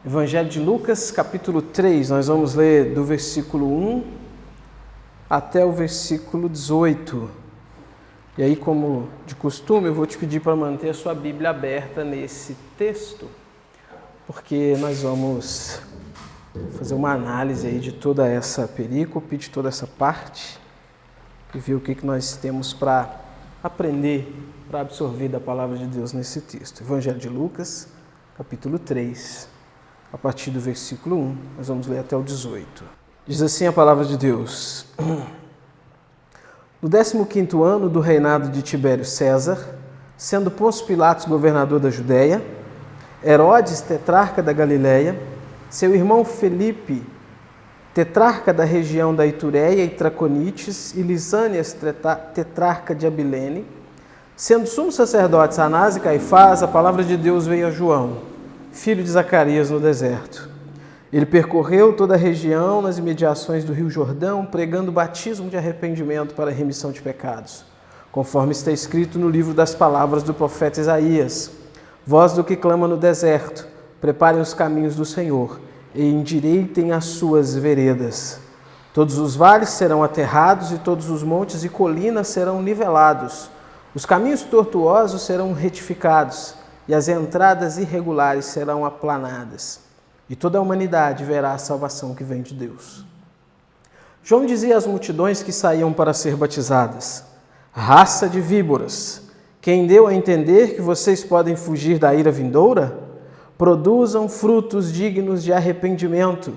Evangelho de Lucas, capítulo 3, nós vamos ler do versículo 1 até o versículo 18. E aí, como de costume, eu vou te pedir para manter a sua Bíblia aberta nesse texto, porque nós vamos fazer uma análise aí de toda essa perícope, de toda essa parte, e ver o que nós temos para aprender, para absorver da palavra de Deus nesse texto. Evangelho de Lucas, capítulo 3, a partir do versículo 1, nós vamos ler até o 18. Diz assim a palavra de Deus: No 15º ano do reinado de Tibério César, sendo Pôncio Pilatos governador da Judéia, Herodes, tetrarca da Galiléia, seu irmão Felipe, tetrarca da região da Itureia e Traconites, e Lisânias, tetrarca de Abilene, sendo sumos sacerdotes Anás e Caifás, a palavra de Deus veio a João, filho de Zacarias, no deserto. Ele percorreu toda a região nas imediações do rio Jordão, pregando batismo de arrependimento para a remissão de pecados, conforme está escrito no livro das palavras do profeta Isaías: Voz do que clama no deserto, preparem os caminhos do Senhor e endireitem as suas veredas. Todos os vales serão aterrados e todos os montes e colinas serão nivelados. Os caminhos tortuosos serão retificados e as entradas irregulares serão aplanadas. E toda a humanidade verá a salvação que vem de Deus. João dizia às multidões que saíam para ser batizadas: Raça de víboras, quem deu a entender que vocês podem fugir da ira vindoura? Produzam frutos dignos de arrependimento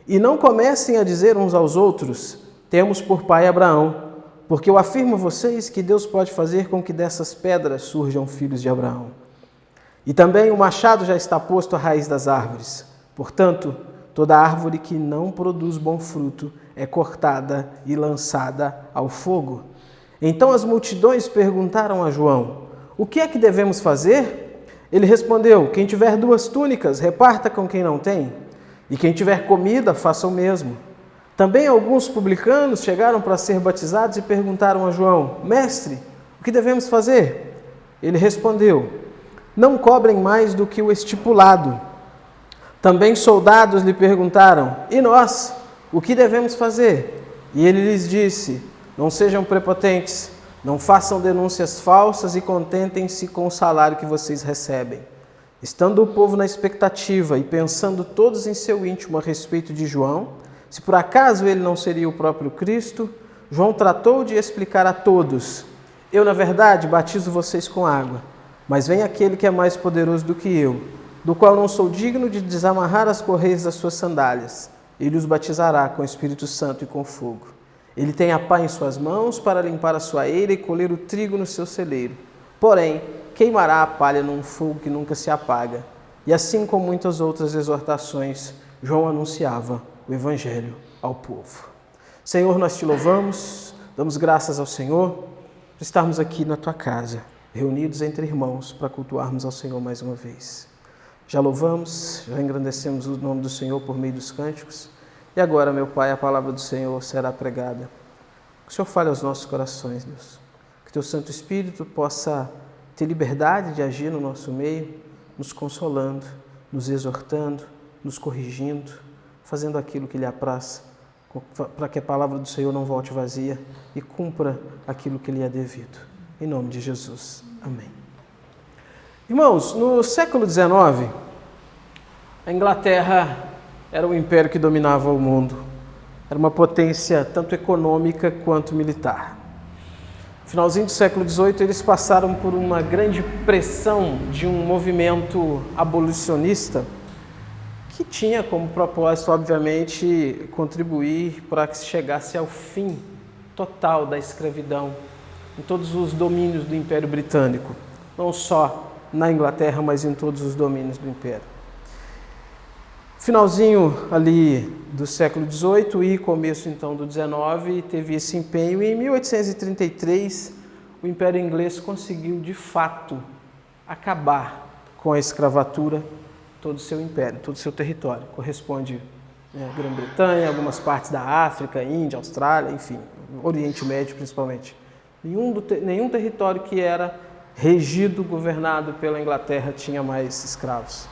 e não comecem a dizer uns aos outros: temos por pai Abraão, porque eu afirmo a vocês que Deus pode fazer com que dessas pedras surjam filhos de Abraão. E também o machado já está posto à raiz das árvores. Portanto, toda árvore que não produz bom fruto é cortada e lançada ao fogo. Então as multidões perguntaram a João: o que é que devemos fazer? Ele respondeu: quem tiver 2 túnicas, reparta com quem não tem, e quem tiver comida, faça o mesmo. Também alguns publicanos chegaram para ser batizados e perguntaram a João: Mestre, o que devemos fazer? Ele respondeu: não cobrem mais do que o estipulado. Também soldados lhe perguntaram: e nós, o que devemos fazer? E ele lhes disse: não sejam prepotentes, não façam denúncias falsas e contentem-se com o salário que vocês recebem. Estando o povo na expectativa e pensando todos em seu íntimo a respeito de João, se por acaso ele não seria o próprio Cristo, João tratou de explicar a todos: eu, na verdade, batizo vocês com água, mas vem aquele que é mais poderoso do que eu, do qual não sou digno de desamarrar as correias das suas sandálias. Ele os batizará com o Espírito Santo e com fogo. Ele tem a pá em suas mãos para limpar a sua eira e colher o trigo no seu celeiro. Porém, queimará a palha num fogo que nunca se apaga. E assim, com muitas outras exortações, João anunciava o Evangelho ao povo. Senhor, nós te louvamos, damos graças ao Senhor por estarmos aqui na tua casa, reunidos entre irmãos para cultuarmos ao Senhor mais uma vez. Já louvamos, já engrandecemos o nome do Senhor por meio dos cânticos. E agora, meu Pai, a palavra do Senhor será pregada. Que o Senhor fale aos nossos corações, Deus. Que teu Santo Espírito possa ter liberdade de agir no nosso meio, nos consolando, nos exortando, nos corrigindo, fazendo aquilo que lhe apraz, para que a palavra do Senhor não volte vazia e cumpra aquilo que lhe é devido. Em nome de Jesus. Amém. Irmãos, no século XIX, a Inglaterra era o império que dominava o mundo. Era uma potência tanto econômica quanto militar. No finalzinho do século XVIII, eles passaram por uma grande pressão de um movimento abolicionista que tinha como propósito, obviamente, contribuir para que se chegasse ao fim total da escravidão em todos os domínios do Império Britânico, não só na Inglaterra, mas em todos os domínios do Império. Finalzinho ali do século XVIII e começo então do XIX teve esse empenho, e em 1833 o Império Inglês conseguiu de fato acabar com a escravatura, todo o seu império, todo o seu território. Corresponde à Grã-Bretanha, algumas partes da África, Índia, Austrália, enfim, Oriente Médio principalmente. Nenhum território que era regido, governado pela Inglaterra tinha mais escravos.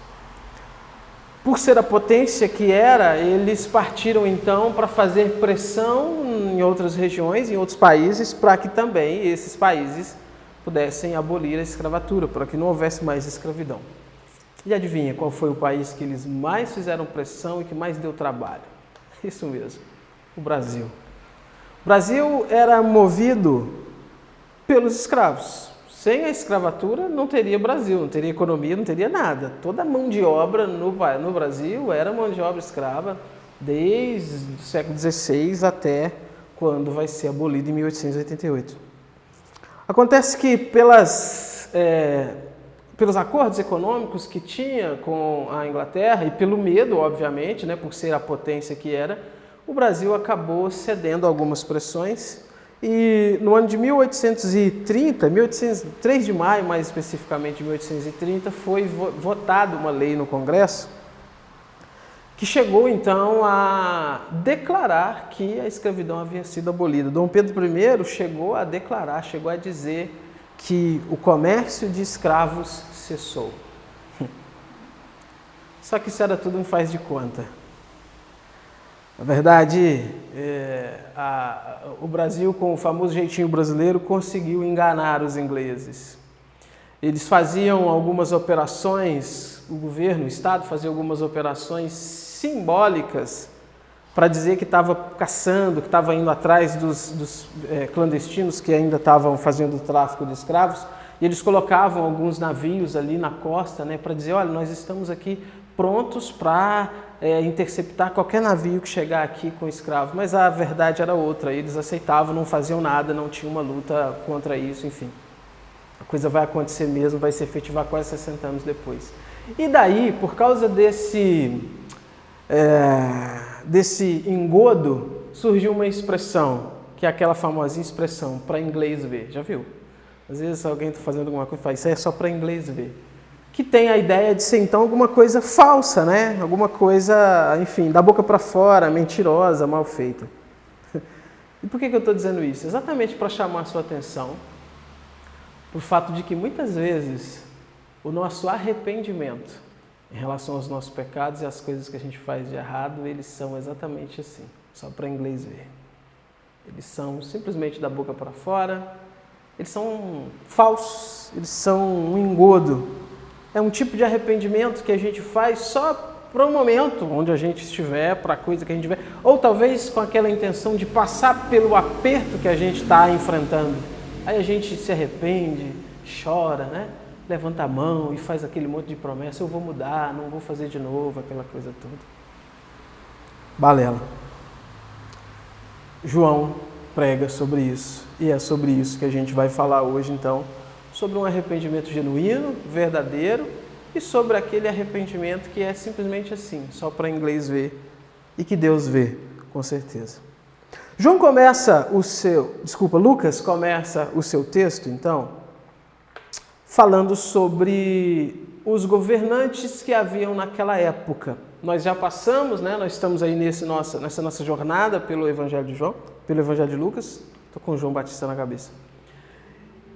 Por ser a potência que era, eles partiram então para fazer pressão em outras regiões, em outros países, para que também esses países pudessem abolir a escravatura, para que não houvesse mais escravidão. E adivinha qual foi o país que eles mais fizeram pressão e que mais deu trabalho? Isso mesmo, o Brasil. O Brasil era movido pelos escravos. Sem a escravatura não teria Brasil, não teria economia, não teria nada. Toda a mão de obra no Brasil era mão de obra escrava desde o século XVI até quando vai ser abolido em 1888. Acontece que pelos acordos econômicos que tinha com a Inglaterra e pelo medo, obviamente, né, por ser a potência que era, o Brasil acabou cedendo a algumas pressões. E no ano de 1830, 3 de maio mais especificamente de 1830, foi votada uma lei no Congresso que chegou então a declarar que a escravidão havia sido abolida. Dom Pedro I chegou a declarar, chegou a dizer que o comércio de escravos cessou. Só que isso era tudo um faz de conta. Na verdade, o Brasil, com o famoso jeitinho brasileiro, conseguiu enganar os ingleses. Eles faziam algumas operações, o governo, o Estado fazia algumas operações simbólicas para dizer que estava caçando, que estava indo atrás dos clandestinos que ainda estavam fazendo o tráfico de escravos. E eles colocavam alguns navios ali na costa, né, para dizer, olha, nós estamos aqui prontos para interceptar qualquer navio que chegar aqui com escravos. Mas a verdade era outra, eles aceitavam, não faziam nada, não tinha uma luta contra isso, enfim. A coisa vai acontecer mesmo, vai se efetivar quase 60 anos depois. E daí, por causa desse engodo, surgiu uma expressão, que é aquela famosinha expressão, para inglês ver. Já viu? Às vezes alguém está fazendo alguma coisa e fala, isso aí é só para inglês ver. Que tem a ideia de ser então alguma coisa falsa, né? Alguma coisa, enfim, da boca para fora, mentirosa, mal feita. E por que eu estou dizendo isso? Exatamente para chamar a sua atenção para o fato de que muitas vezes o nosso arrependimento em relação aos nossos pecados e às coisas que a gente faz de errado, eles são exatamente assim, só para inglês ver. Eles são simplesmente da boca para fora, eles são falsos, eles são um engodo. É um tipo de arrependimento que a gente faz só para o momento onde a gente estiver, para a coisa que a gente tiver, ou talvez com aquela intenção de passar pelo aperto que a gente está enfrentando. Aí a gente se arrepende, chora, né? Levanta a mão e faz aquele monte de promessa, eu vou mudar, não vou fazer de novo, aquela coisa toda. Balela. João prega sobre isso, e é sobre isso que a gente vai falar hoje, então, sobre um arrependimento genuíno, verdadeiro, e sobre aquele arrependimento que é simplesmente assim, só para inglês ver, e que Deus vê, com certeza. Lucas começa o seu texto, então, falando sobre os governantes que haviam naquela época. Nós já passamos, né? Nós estamos aí nessa nossa jornada pelo Evangelho de João, pelo Evangelho de Lucas, estou com João Batista na cabeça.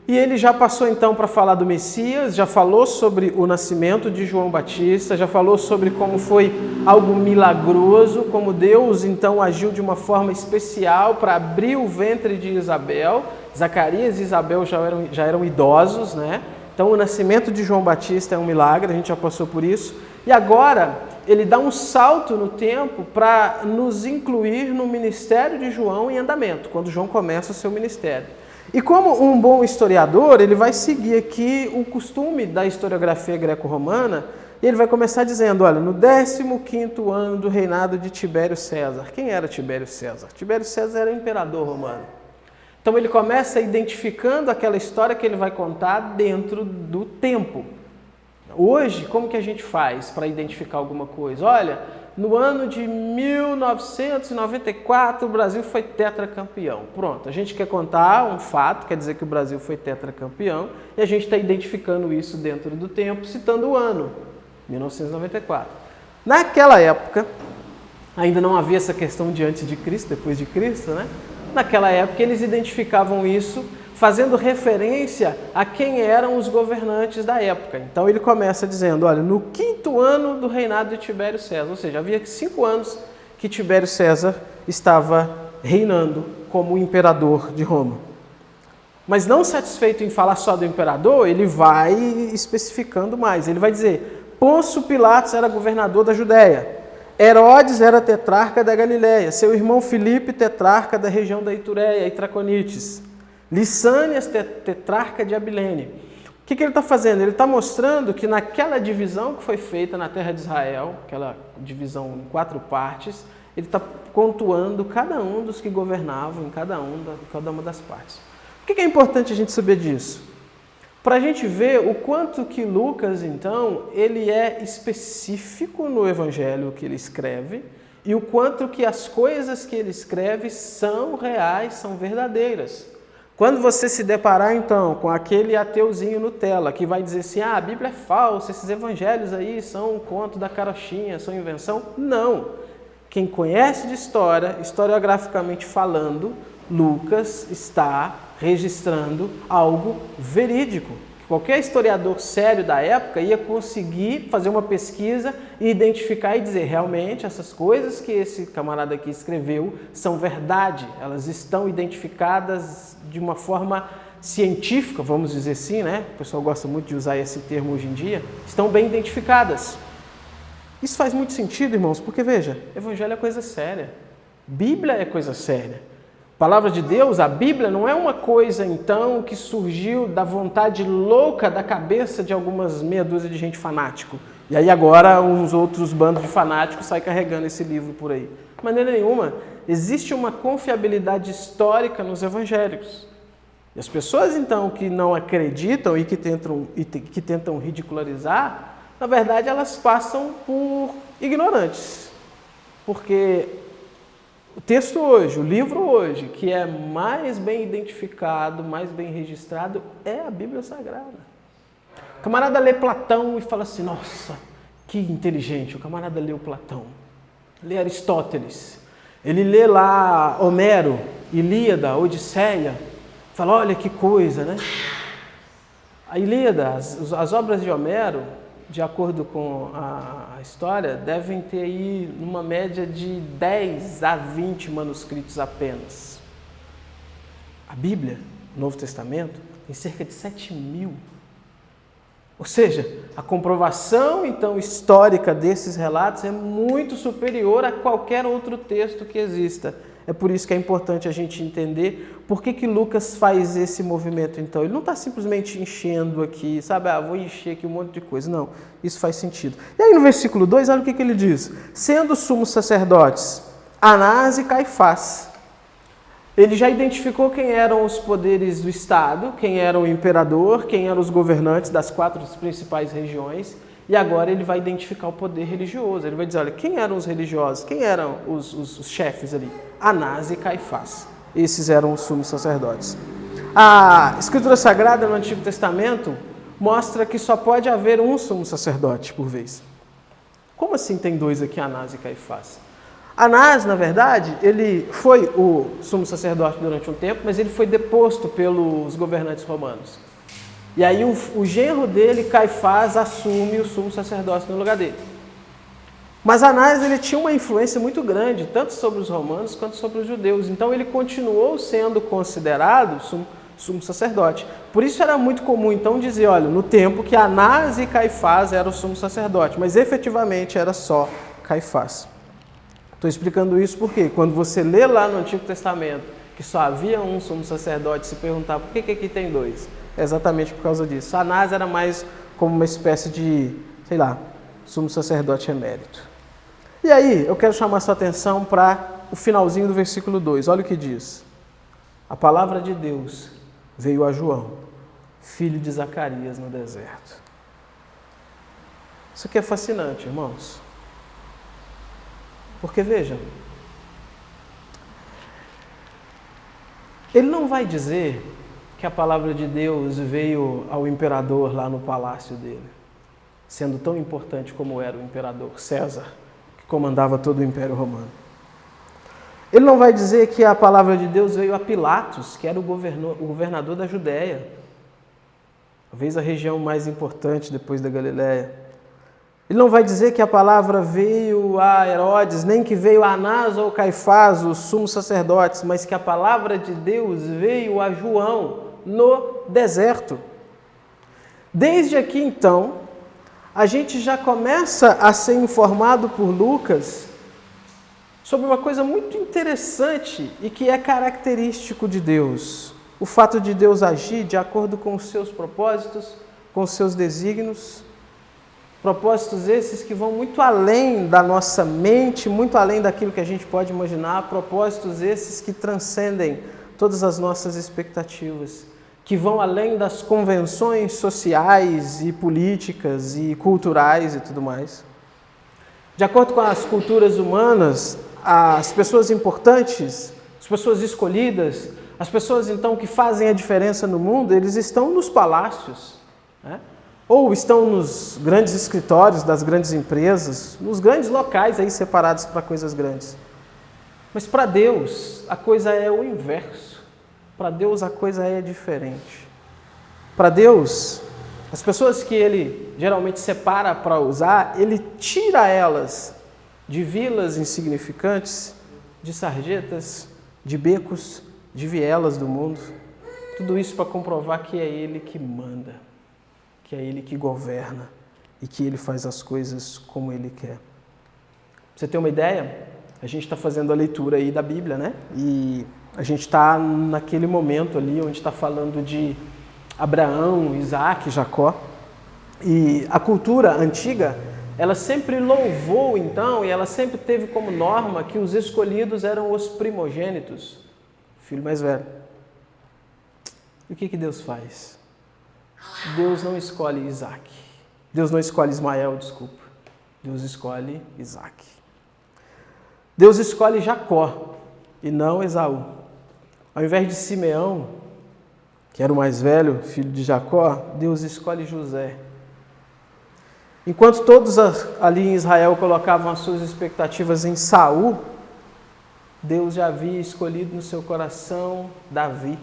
E ele já passou então para falar do Messias, já falou sobre o nascimento de João Batista, já falou sobre como foi algo milagroso, como Deus então agiu de uma forma especial para abrir o ventre de Isabel. Zacarias e Isabel já eram idosos, né? Então o nascimento de João Batista é um milagre, a gente já passou por isso. E agora ele dá um salto no tempo para nos incluir no ministério de João em andamento, quando João começa o seu ministério. E como um bom historiador, ele vai seguir aqui o costume da historiografia greco-romana, e ele vai começar dizendo, olha, no 15º ano do reinado de Tibério César. Quem era Tibério César? Tibério César era imperador romano. Então ele começa identificando aquela história que ele vai contar dentro do tempo. Hoje, como que a gente faz para identificar alguma coisa? Olha, no ano de 1994 o Brasil foi tetracampeão. Pronto, a gente quer contar um fato, quer dizer que o Brasil foi tetracampeão, e a gente está identificando isso dentro do tempo, citando o ano, 1994. Naquela época, ainda não havia essa questão de antes de Cristo, depois de Cristo, né? Naquela época eles identificavam isso fazendo referência a quem eram os governantes da época. Então ele começa dizendo, olha, no 5º 5º ano do reinado de Tibério César, ou seja, havia 5 anos que Tibério César estava reinando como imperador de Roma. Mas não satisfeito em falar só do imperador, ele vai especificando mais. Ele vai dizer, Pôncio Pilatos era governador da Judéia, Herodes era tetrarca da Galileia, seu irmão Filipe tetrarca da região da Itureia e Traconites, Lissânias tetrarca de Abilene. O que ele está fazendo? Ele está mostrando que naquela divisão que foi feita na terra de Israel, aquela divisão em 4 partes, ele está pontuando cada um dos que governavam em cada uma das partes. Por que é importante a gente saber disso? Para a gente ver o quanto que Lucas, então, ele é específico no evangelho que ele escreve e o quanto que as coisas que ele escreve são reais, são verdadeiras. Quando você se deparar, então, com aquele ateuzinho Nutella que vai dizer assim, a Bíblia é falsa, esses evangelhos aí são um conto da carochinha, são invenção. Não. Quem conhece de história, historiograficamente falando, Lucas está registrando algo verídico. Qualquer historiador sério da época ia conseguir fazer uma pesquisa e identificar e dizer, realmente, essas coisas que esse camarada aqui escreveu são verdade, elas estão identificadas de uma forma científica, vamos dizer assim, né? O pessoal gosta muito de usar esse termo hoje em dia, estão bem identificadas. Isso faz muito sentido, irmãos, porque veja, evangelho é coisa séria, Bíblia é coisa séria. Palavra de Deus, a Bíblia, não é uma coisa, então, que surgiu da vontade louca da cabeça de algumas meia dúzia de gente fanático. E aí agora uns outros bandos de fanáticos saem carregando esse livro por aí. De maneira nenhuma, existe uma confiabilidade histórica nos evangélicos. E as pessoas, então, que não acreditam e que tentam ridicularizar, na verdade, elas passam por ignorantes. Porque o texto hoje, o livro hoje, que é mais bem identificado, mais bem registrado, é a Bíblia Sagrada. O camarada lê Platão e fala assim, nossa, que inteligente. O camarada leu Platão, lê Aristóteles, ele lê lá Homero, Ilíada, Odisseia, fala, olha que coisa, né? A Ilíada, as obras de Homero, de acordo com a história, devem ter aí uma média de 10 a 20 manuscritos apenas. A Bíblia, o Novo Testamento, tem cerca de 7.000. Ou seja, a comprovação, então, histórica desses relatos é muito superior a qualquer outro texto que exista. É por isso que é importante a gente entender por que Lucas faz esse movimento, então. Ele não está simplesmente enchendo aqui, sabe, vou encher aqui um monte de coisa. Não, isso faz sentido. E aí no versículo 2, olha o que ele diz. Sendo sumos sacerdotes Anás e Caifás. Ele já identificou quem eram os poderes do Estado, quem era o imperador, quem eram os governantes das 4 principais regiões. E agora ele vai identificar o poder religioso. Ele vai dizer, olha, quem eram os religiosos? Quem eram os chefes ali? Anás e Caifás. Esses eram os sumos sacerdotes. A Escritura Sagrada no Antigo Testamento mostra que só pode haver um sumo sacerdote por vez. Como assim tem 2 aqui, Anás e Caifás? Anás, na verdade, ele foi o sumo sacerdote durante um tempo, mas ele foi deposto pelos governantes romanos. E aí o genro dele, Caifás, assume o sumo sacerdócio no lugar dele. Mas Anás, ele tinha uma influência muito grande, tanto sobre os romanos quanto sobre os judeus. Então ele continuou sendo considerado sumo sacerdote. Por isso era muito comum, então, dizer, olha, no tempo que Anás e Caifás eram o sumo sacerdote, mas efetivamente era só Caifás. Estou explicando isso porque quando você lê lá no Antigo Testamento que só havia um sumo sacerdote, se perguntar por que aqui tem 2? É exatamente por causa disso. Anás era mais como uma espécie de, sei lá, sumo sacerdote emérito. E aí, eu quero chamar sua atenção para o finalzinho do versículo 2. Olha o que diz. A palavra de Deus veio a João, filho de Zacarias, no deserto. Isso aqui é fascinante, irmãos. Porque, veja, ele não vai dizer que a palavra de Deus veio ao imperador lá no palácio dele, sendo tão importante como era o imperador César, que comandava todo o Império Romano. Ele não vai dizer que a palavra de Deus veio a Pilatos, que era o governador da Judéia, talvez a região mais importante depois da Galileia. Ele não vai dizer que a palavra veio a Herodes, nem que veio a Anás ou Caifás, os sumos sacerdotes, mas que a palavra de Deus veio a João no deserto. Desde aqui, então, a gente já começa a ser informado por Lucas sobre uma coisa muito interessante e que é característico de Deus. O fato de Deus agir de acordo com os seus propósitos, com os seus desígnios, propósitos esses que vão muito além da nossa mente, muito além daquilo que a gente pode imaginar, propósitos esses que transcendem todas as nossas expectativas, que vão além das convenções sociais e políticas e culturais e tudo mais. De acordo com as culturas humanas, as pessoas importantes, as pessoas escolhidas, as pessoas então que fazem a diferença no mundo, eles estão nos palácios, né? Ou estão nos grandes escritórios das grandes empresas, nos grandes locais aí separados para coisas grandes. Mas para Deus a coisa é o inverso. Para Deus a coisa é diferente. Para Deus, as pessoas que Ele geralmente separa para usar, Ele tira elas de vilas insignificantes, de sarjetas, de becos, de vielas do mundo. Tudo isso para comprovar que é Ele que manda, que é Ele que governa e que Ele faz as coisas como Ele quer. Pra você ter uma ideia, a gente está fazendo a leitura aí da Bíblia, né? E a gente está naquele momento ali onde está falando de Abraão, Isaac, Jacó. E a cultura antiga, ela sempre louvou então, e ela sempre teve como norma que os escolhidos eram os primogênitos, o filho mais velho. E o que Deus faz? Deus não escolhe Isaac. Deus não escolhe Ismael, desculpa. Deus escolhe Isaac. Deus escolhe Jacó e não Esaú. Ao invés de Simeão, que era o mais velho, filho de Jacó, Deus escolhe José. Enquanto todos ali em Israel colocavam as suas expectativas em Saul, Deus já havia escolhido no seu coração Davi.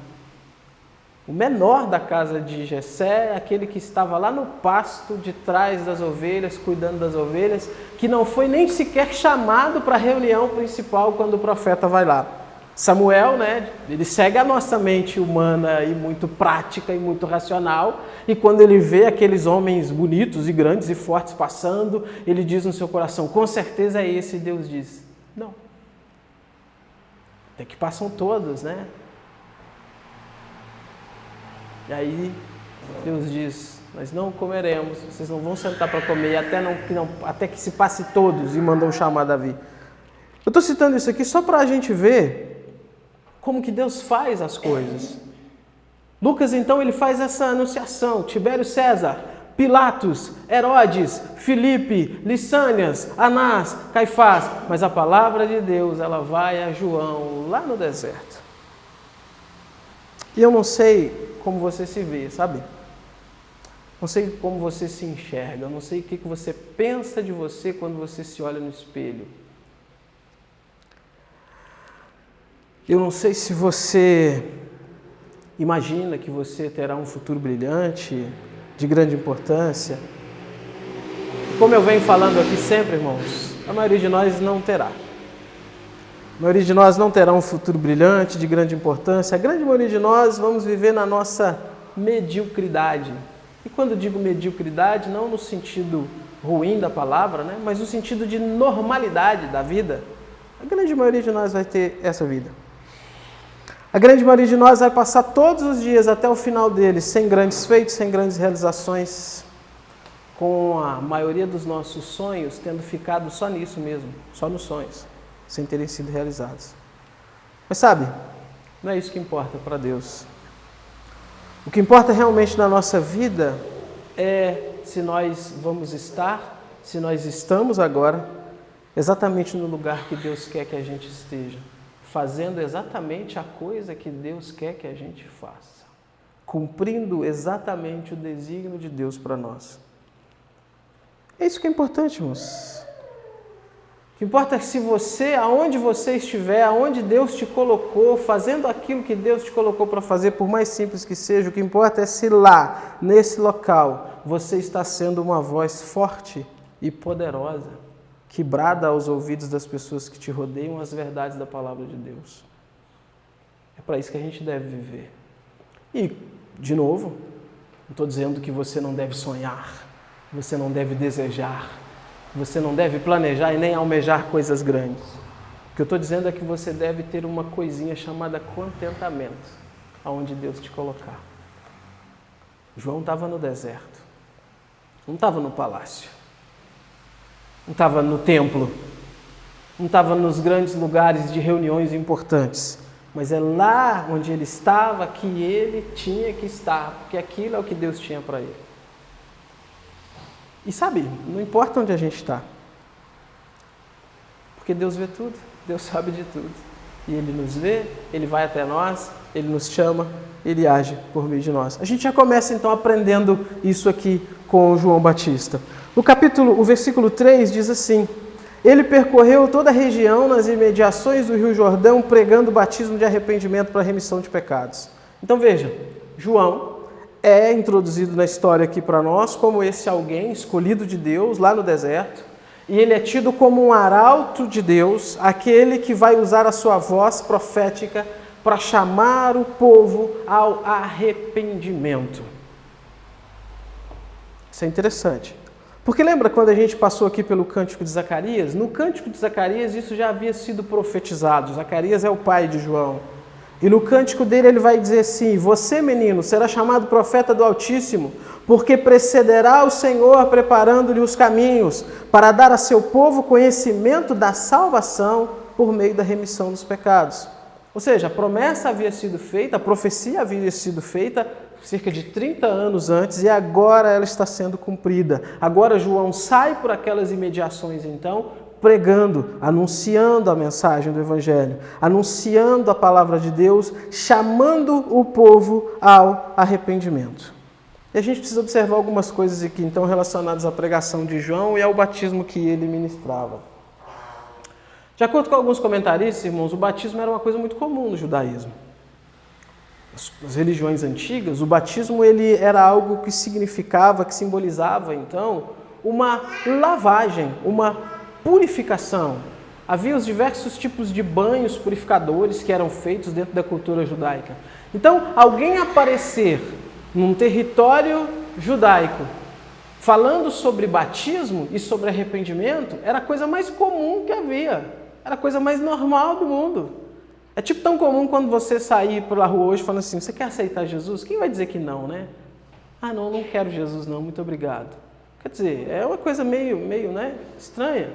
O menor da casa de Jessé, aquele que estava lá no pasto de trás das ovelhas, cuidando das ovelhas, que não foi nem sequer chamado para a reunião principal quando o profeta vai lá. Samuel, né, ele segue a nossa mente humana e muito prática e muito racional, e quando ele vê aqueles homens bonitos e grandes e fortes passando, ele diz no seu coração, com certeza é esse, e Deus diz, não. Até que passam todos, né? E aí Deus diz, nós não comeremos, vocês não vão sentar para comer até que se passe todos, e mandou chamar Davi. Eu estou citando isso aqui só para a gente ver como que Deus faz as coisas. Lucas, então, ele faz essa anunciação. Tibério César, Pilatos, Herodes, Filipe, Lissânias, Anás, Caifás. Mas a palavra de Deus, ela vai a João lá no deserto. E eu não sei como você se vê, sabe? Não sei como você se enxerga. Eu não sei o que você pensa de você quando você se olha no espelho. Eu não sei se você imagina que você terá um futuro brilhante, de grande importância. Como eu venho falando aqui sempre, irmãos, a maioria de nós não terá. A maioria de nós não terá um futuro brilhante, de grande importância. A grande maioria de nós vamos viver na nossa mediocridade. E quando eu digo mediocridade, não no sentido ruim da palavra, né? Mas no sentido de normalidade da vida. A grande maioria de nós vai ter essa vida. A grande maioria de nós vai passar todos os dias até o final deles sem grandes feitos, sem grandes realizações, com a maioria dos nossos sonhos tendo ficado só nisso mesmo, só nos sonhos, sem terem sido realizados. Mas sabe, não é isso que importa para Deus. O que importa realmente na nossa vida é se nós vamos estar, se nós estamos agora, exatamente no lugar que Deus quer que a gente esteja. Fazendo exatamente a coisa que Deus quer que a gente faça. Cumprindo exatamente o desígnio de Deus para nós. É isso que é importante, irmãos. O que importa é que se você, aonde você estiver, aonde Deus te colocou, fazendo aquilo que Deus te colocou para fazer, por mais simples que seja, o que importa é se lá, nesse local, você está sendo uma voz forte e poderosa, que brada aos ouvidos das pessoas que te rodeiam as verdades da palavra de Deus. É para isso que a gente deve viver. E, de novo, não estou dizendo que você não deve sonhar, você não deve desejar, você não deve planejar e nem almejar coisas grandes. O que eu estou dizendo é que você deve ter uma coisinha chamada contentamento, aonde Deus te colocar. João estava no deserto, não estava no palácio, não estava no templo, não estava nos grandes lugares de reuniões importantes, mas é lá onde ele estava que ele tinha que estar, porque aquilo é o que Deus tinha para ele. E sabe, não importa onde a gente está, porque Deus vê tudo, Deus sabe de tudo. E Ele nos vê, Ele vai até nós, Ele nos chama, Ele age por meio de nós. A gente já começa então aprendendo isso aqui com João Batista. O versículo 3 diz assim: ele percorreu toda a região nas imediações do Rio Jordão, pregando o batismo de arrependimento para a remissão de pecados. Então veja, João é introduzido na história aqui para nós como esse alguém escolhido de Deus lá no deserto, e ele é tido como um arauto de Deus, aquele que vai usar a sua voz profética para chamar o povo ao arrependimento. Isso é interessante. Porque lembra quando a gente passou aqui pelo Cântico de Zacarias? No Cântico de Zacarias isso já havia sido profetizado. Zacarias é o pai de João. E no cântico dele ele vai dizer assim: você, menino, será chamado profeta do Altíssimo, porque precederá o Senhor preparando-lhe os caminhos, para dar a seu povo conhecimento da salvação por meio da remissão dos pecados. Ou seja, a promessa havia sido feita, a profecia havia sido feita cerca de 30 anos antes, e agora ela está sendo cumprida. Agora João sai por aquelas imediações, então, pregando, anunciando a mensagem do Evangelho, anunciando a palavra de Deus, chamando o povo ao arrependimento. E a gente precisa observar algumas coisas aqui, então, relacionadas à pregação de João e ao batismo que ele ministrava. De acordo com alguns comentaristas, irmãos, o batismo era uma coisa muito comum no judaísmo. Nas religiões antigas, o batismo ele era algo que significava, que simbolizava, então, uma lavagem, uma purificação. Havia os diversos tipos de banhos purificadores que eram feitos dentro da cultura judaica. Então, alguém aparecer num território judaico falando sobre batismo e sobre arrependimento era a coisa mais comum que havia. Era a coisa mais normal do mundo. É tipo tão comum quando você sair pela rua hoje falando assim: você quer aceitar Jesus? Quem vai dizer que não, né? Ah, não quero Jesus não, muito obrigado. Quer dizer, é uma coisa meio, né, estranha.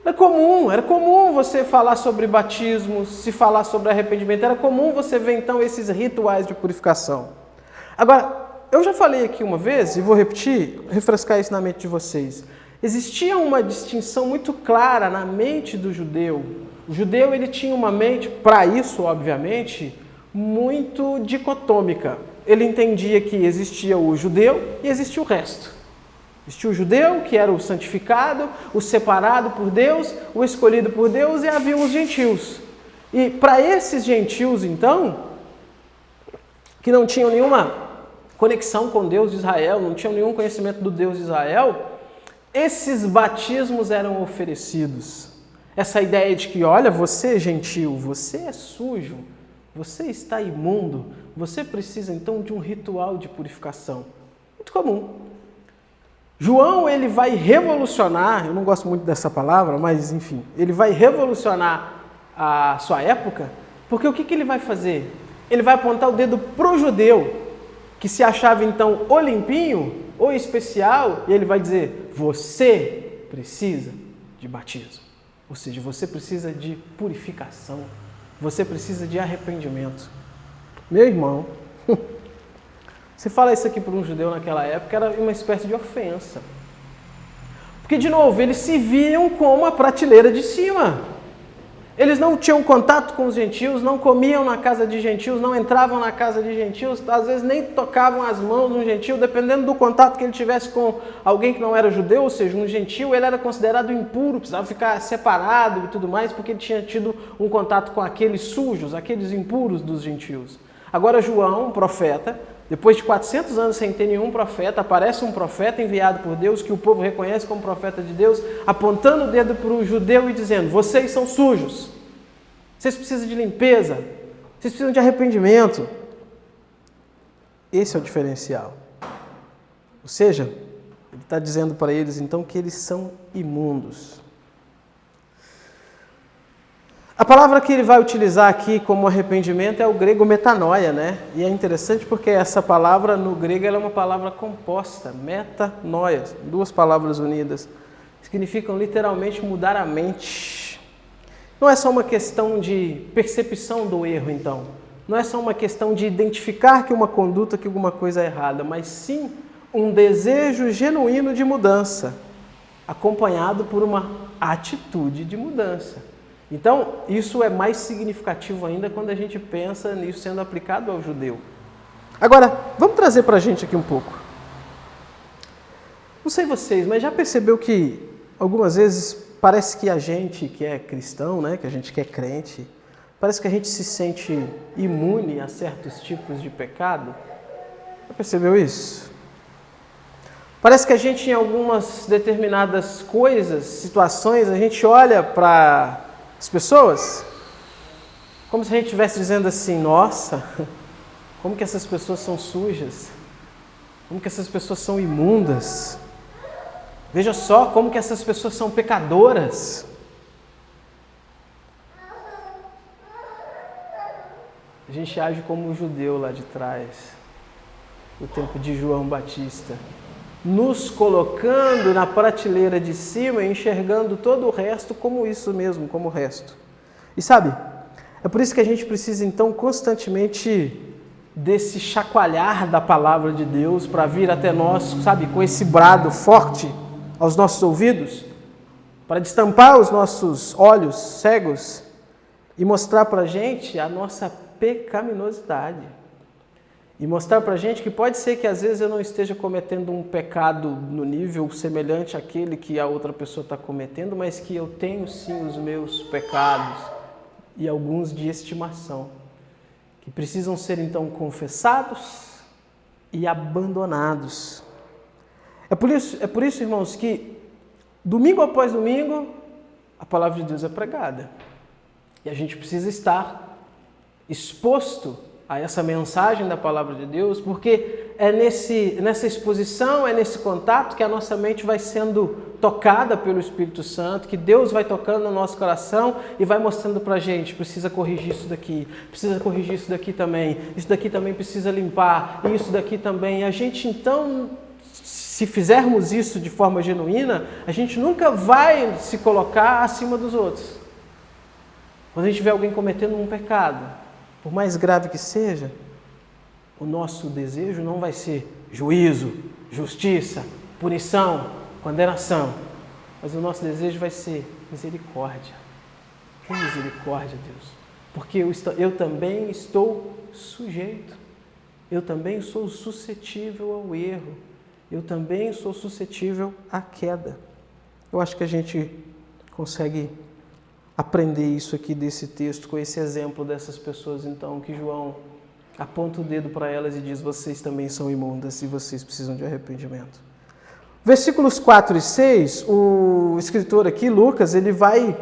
Era comum você falar sobre batismo, se falar sobre arrependimento, era comum você ver então esses rituais de purificação. Agora, eu já falei aqui uma vez, e vou repetir, refrescar isso na mente de vocês. Existia uma distinção muito clara na mente do judeu. O judeu ele tinha uma mente, para isso, obviamente, muito dicotômica. Ele entendia que existia o judeu e existia o resto. Existia o judeu, que era o santificado, o separado por Deus, o escolhido por Deus, e havia os gentios. E para esses gentios, então, que não tinham nenhuma conexão com Deus de Israel, não tinham nenhum conhecimento do Deus de Israel, esses batismos eram oferecidos. Essa ideia de que, olha, você é gentil, você é sujo, você está imundo, você precisa então de um ritual de purificação. Muito comum. João, ele vai revolucionar, eu não gosto muito dessa palavra, mas enfim, ele vai revolucionar a sua época, porque o que ele vai fazer? Ele vai apontar o dedo para o judeu, que se achava então ou limpinho, ou especial, e ele vai dizer: você precisa de batismo. Ou seja, você precisa de purificação, você precisa de arrependimento. Meu irmão, você fala isso aqui para um judeu naquela época, era uma espécie de ofensa. Porque, de novo, eles se viam como a prateleira de cima. Eles não tinham contato com os gentios, não comiam na casa de gentios, não entravam na casa de gentios, às vezes nem tocavam as mãos no gentio, dependendo do contato que ele tivesse com alguém que não era judeu, ou seja, um gentio, ele era considerado impuro, precisava ficar separado e tudo mais, porque ele tinha tido um contato com aqueles sujos, aqueles impuros dos gentios. Agora João, um profeta, Depois de 400 anos sem ter nenhum profeta, aparece um profeta enviado por Deus, que o povo reconhece como profeta de Deus, apontando o dedo para o judeu e dizendo: vocês são sujos, vocês precisam de limpeza, vocês precisam de arrependimento. Esse é o diferencial. Ou seja, ele está dizendo para eles então que eles são imundos. A palavra que ele vai utilizar aqui como arrependimento é o grego metanoia, né? E é interessante porque essa palavra no grego ela é uma palavra composta, metanoia, duas palavras unidas. Significam literalmente mudar a mente. Não é só uma questão de percepção do erro, então. Não é só uma questão de identificar que uma conduta, que alguma coisa é errada, mas sim um desejo genuíno de mudança, acompanhado por uma atitude de mudança. Então, isso é mais significativo ainda quando a gente pensa nisso sendo aplicado ao judeu. Agora, vamos trazer para a gente aqui um pouco. Não sei vocês, mas já percebeu que algumas vezes parece que a gente que é cristão, né, que a gente que é crente, parece que a gente se sente imune a certos tipos de pecado? Já percebeu isso? Parece que a gente, em algumas determinadas coisas, situações, a gente olha para as pessoas como se a gente estivesse dizendo assim: nossa, como que essas pessoas são sujas, como que essas pessoas são imundas, veja só como que essas pessoas são pecadoras. A gente age como um judeu lá de trás, no tempo de João Batista, nos colocando na prateleira de cima e enxergando todo o resto como isso mesmo, como o resto. E sabe, é por isso que a gente precisa então constantemente desse chacoalhar da palavra de Deus para vir até nós, sabe, com esse brado forte aos nossos ouvidos, para destampar os nossos olhos cegos e mostrar para a gente a nossa pecaminosidade. E mostrar para a gente que pode ser que às vezes eu não esteja cometendo um pecado no nível semelhante àquele que a outra pessoa está cometendo, mas que eu tenho sim os meus pecados e alguns de estimação, que precisam ser então confessados e abandonados. É por isso, irmãos, que domingo após domingo a palavra de Deus é pregada. E a gente precisa estar exposto a essa mensagem da palavra de Deus, porque é nessa exposição, é nesse contato que a nossa mente vai sendo tocada pelo Espírito Santo, que Deus vai tocando no nosso coração e vai mostrando pra gente: precisa corrigir isso daqui, precisa corrigir isso daqui também, isso daqui também precisa limpar, e isso daqui também. A gente então, se fizermos isso de forma genuína, a gente nunca vai se colocar acima dos outros. Quando a gente vê alguém cometendo um pecado, por mais grave que seja, o nosso desejo não vai ser juízo, justiça, punição, condenação, mas o nosso desejo vai ser misericórdia. Que misericórdia, Deus, porque eu também estou sujeito, eu também sou suscetível ao erro, eu também sou suscetível à queda. Eu acho que a gente consegue aprender isso aqui desse texto, com esse exemplo dessas pessoas, então, que João aponta o dedo para elas e diz: vocês também são imundas e vocês precisam de arrependimento. Versículos 4 e 6, o escritor aqui, Lucas, ele vai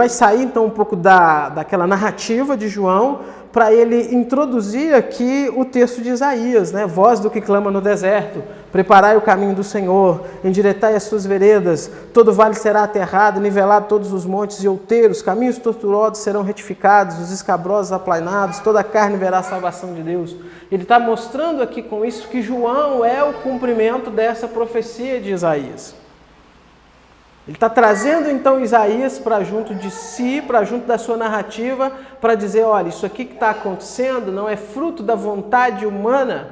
sair então um pouco daquela narrativa de João para ele introduzir aqui o texto de Isaías, né? Voz do que clama no deserto, preparai o caminho do Senhor, endireitai as suas veredas, todo vale será aterrado, nivelado todos os montes e outeiros, caminhos tortuosos serão retificados, os escabrosos aplainados, toda a carne verá a salvação de Deus. Ele está mostrando aqui com isso que João é o cumprimento dessa profecia de Isaías. Ele está trazendo então Isaías para junto de si, para junto da sua narrativa, para dizer: olha, isso aqui que está acontecendo não é fruto da vontade humana,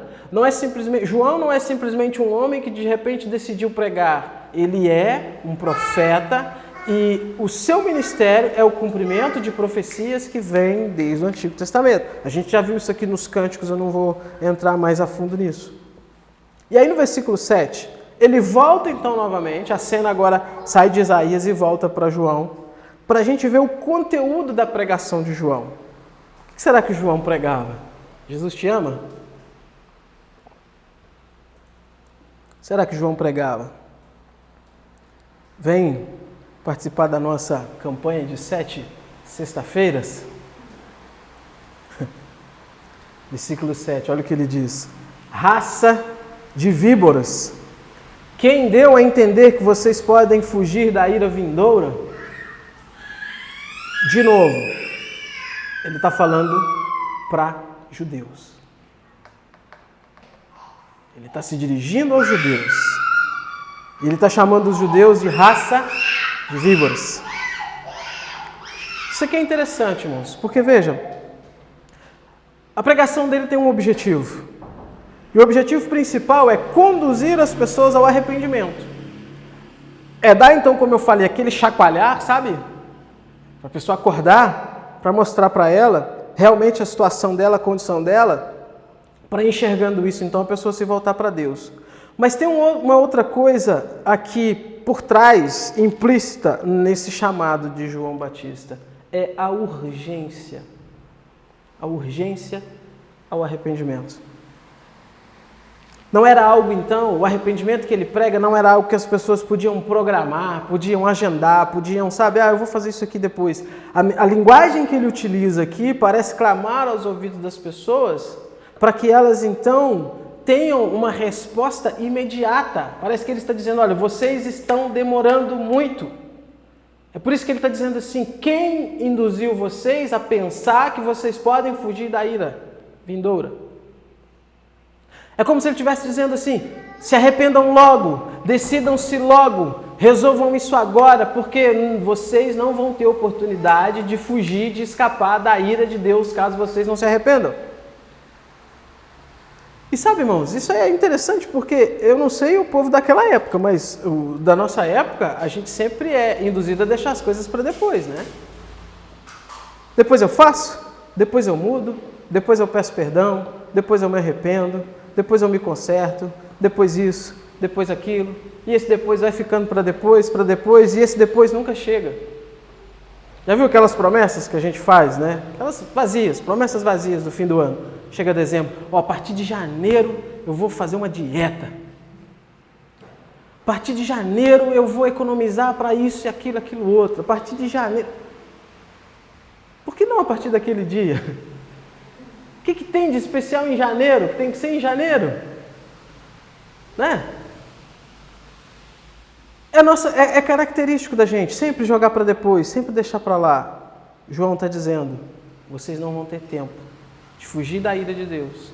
João não é simplesmente um homem que de repente decidiu pregar, ele é um profeta e o seu ministério é o cumprimento de profecias que vêm desde o Antigo Testamento. A gente já viu isso aqui nos cânticos, eu não vou entrar mais a fundo nisso. E aí no versículo 7, ele volta então novamente, a cena agora sai de Isaías e volta para João, para a gente ver o conteúdo da pregação de João. O que será que João pregava? Jesus te ama? será que João pregava? Vem participar da nossa campanha de 7 sexta-feiras? Versículo 7, olha o que ele diz. Raça de víboras, quem deu a entender que vocês podem fugir da ira vindoura? De novo, ele está falando para judeus. Ele está se dirigindo aos judeus. Ele está chamando os judeus de raça de víboras. Isso aqui é interessante, irmãos, porque vejam, a pregação dele tem um objetivo. E o objetivo principal é conduzir as pessoas ao arrependimento. É dar, então, como eu falei, aquele chacoalhar, sabe? Para a pessoa acordar, para mostrar para ela realmente a situação dela, a condição dela, para enxergando isso, então, a pessoa se voltar para Deus. Mas tem uma outra coisa aqui por trás, implícita nesse chamado de João Batista. É a urgência. A urgência ao arrependimento. Não era algo, então, o arrependimento que ele prega não era algo que as pessoas podiam programar, podiam agendar, podiam, sabe, eu vou fazer isso aqui depois. A linguagem que ele utiliza aqui parece clamar aos ouvidos das pessoas para que elas, então, tenham uma resposta imediata. Parece que ele está dizendo, olha, vocês estão demorando muito. É por isso que ele está dizendo assim, quem induziu vocês a pensar que vocês podem fugir da ira vindoura? É como se ele estivesse dizendo assim, se arrependam logo, decidam-se logo, resolvam isso agora, porque vocês não vão ter oportunidade de fugir, de escapar da ira de Deus, caso vocês não se arrependam. E sabe, irmãos, isso é interessante porque eu não sei o povo daquela época, mas da nossa época, a gente sempre é induzido a deixar as coisas para depois, né? Depois eu faço, depois eu mudo, depois eu peço perdão, depois eu me arrependo, depois eu me conserto, depois isso, depois aquilo, e esse depois vai ficando para depois, e esse depois nunca chega. Já viu aquelas promessas que a gente faz, né? Aquelas vazias, promessas vazias do fim do ano. Chega dezembro, a partir de janeiro eu vou fazer uma dieta. A partir de janeiro eu vou economizar para isso e aquilo outro. A partir de janeiro... Por que não a partir daquele dia? O que tem de especial em janeiro? Que tem que ser em janeiro? Né? É característico da gente, sempre jogar para depois, sempre deixar para lá. João está dizendo, vocês não vão ter tempo de fugir da ira de Deus,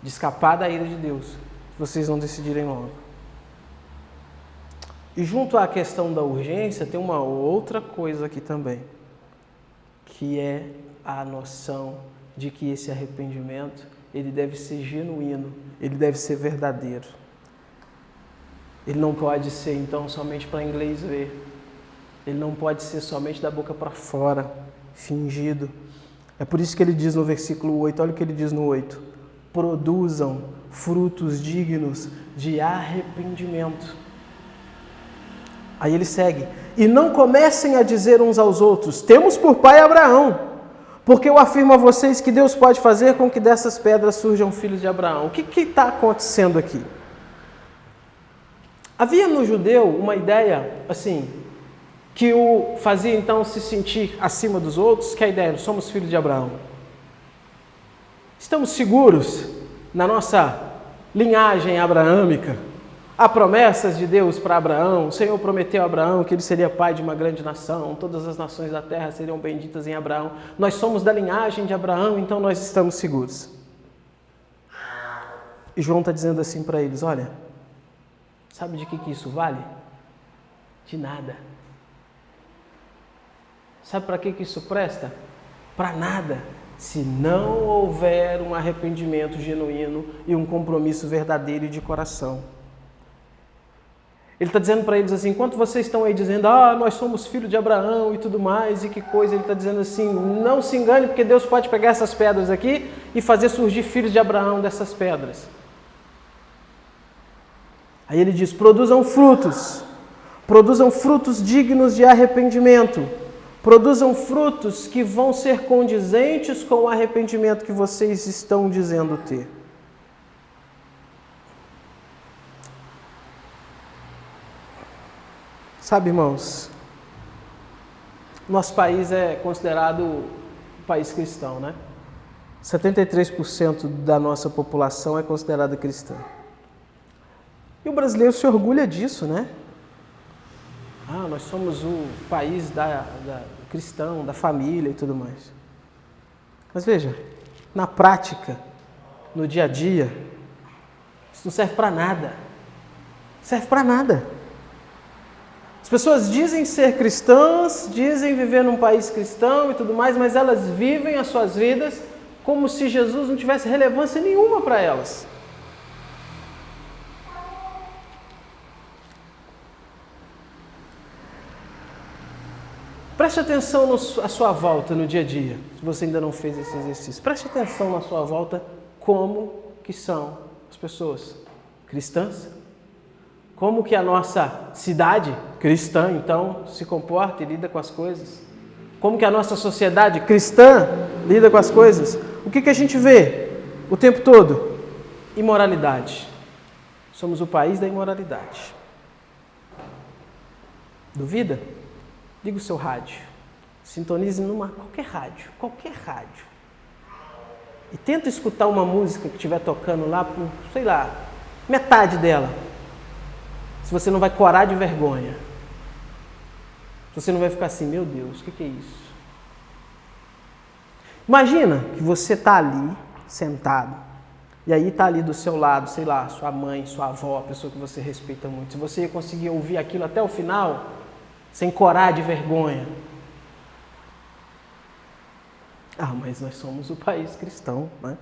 de escapar da ira de Deus, se vocês não decidirem logo. E junto à questão da urgência, tem uma outra coisa aqui também, que é a noção de que esse arrependimento, ele deve ser genuíno, ele deve ser verdadeiro. Ele não pode ser, então, somente para inglês ver. Ele não pode ser somente da boca para fora, fingido. É por isso que ele diz no versículo 8, olha o que ele diz no 8. Produzam frutos dignos de arrependimento. Aí ele segue. E não comecem a dizer uns aos outros, temos por pai Abraão. Porque eu afirmo a vocês que Deus pode fazer com que dessas pedras surjam filhos de Abraão. O que está acontecendo aqui? Havia no judeu uma ideia, assim, que o fazia então se sentir acima dos outros, que é a ideia, somos filhos de Abraão. Estamos seguros na nossa linhagem abraâmica. Há promessas de Deus para Abraão. O Senhor prometeu a Abraão que ele seria pai de uma grande nação. Todas as nações da terra seriam benditas em Abraão. Nós somos da linhagem de Abraão, então nós estamos seguros. E João está dizendo assim para eles, olha, sabe de que isso vale? De nada. Sabe para que isso presta? Para nada. Se não houver um arrependimento genuíno e um compromisso verdadeiro e de coração. Ele está dizendo para eles assim, enquanto vocês estão aí dizendo, nós somos filhos de Abraão e tudo mais, e que coisa, ele está dizendo assim, não se engane, porque Deus pode pegar essas pedras aqui e fazer surgir filhos de Abraão dessas pedras. Aí ele diz, produzam frutos dignos de arrependimento, produzam frutos que vão ser condizentes com o arrependimento que vocês estão dizendo ter. Sabe, irmãos, nosso país é considerado um país cristão, né? 73% da nossa população é considerada cristã. E o brasileiro se orgulha disso, né? Nós somos o país da cristão, da família e tudo mais. Mas veja, na prática, no dia a dia, isso não serve para nada. Serve para nada. As pessoas dizem ser cristãs, dizem viver num país cristão e tudo mais, mas elas vivem as suas vidas como se Jesus não tivesse relevância nenhuma para elas. Preste atenção à sua volta no dia a dia, se você ainda não fez esse exercício. Preste atenção na sua volta como que são as pessoas cristãs. Como que a nossa cidade cristã, então, se comporta e lida com as coisas. Como que a nossa sociedade cristã lida com as coisas. O que a gente vê o tempo todo? Imoralidade. Somos o país da imoralidade. Duvida? Liga o seu rádio, sintonize qualquer rádio. E tenta escutar uma música que estiver tocando lá por, metade dela. Se você não vai corar de vergonha. Se você não vai ficar assim, meu Deus, o que é isso? Imagina que você está ali, sentado, e aí está ali do seu lado, sua mãe, sua avó, a pessoa que você respeita muito. Se você ia conseguir ouvir aquilo até o final, sem corar de vergonha. Mas nós somos o país cristão, né?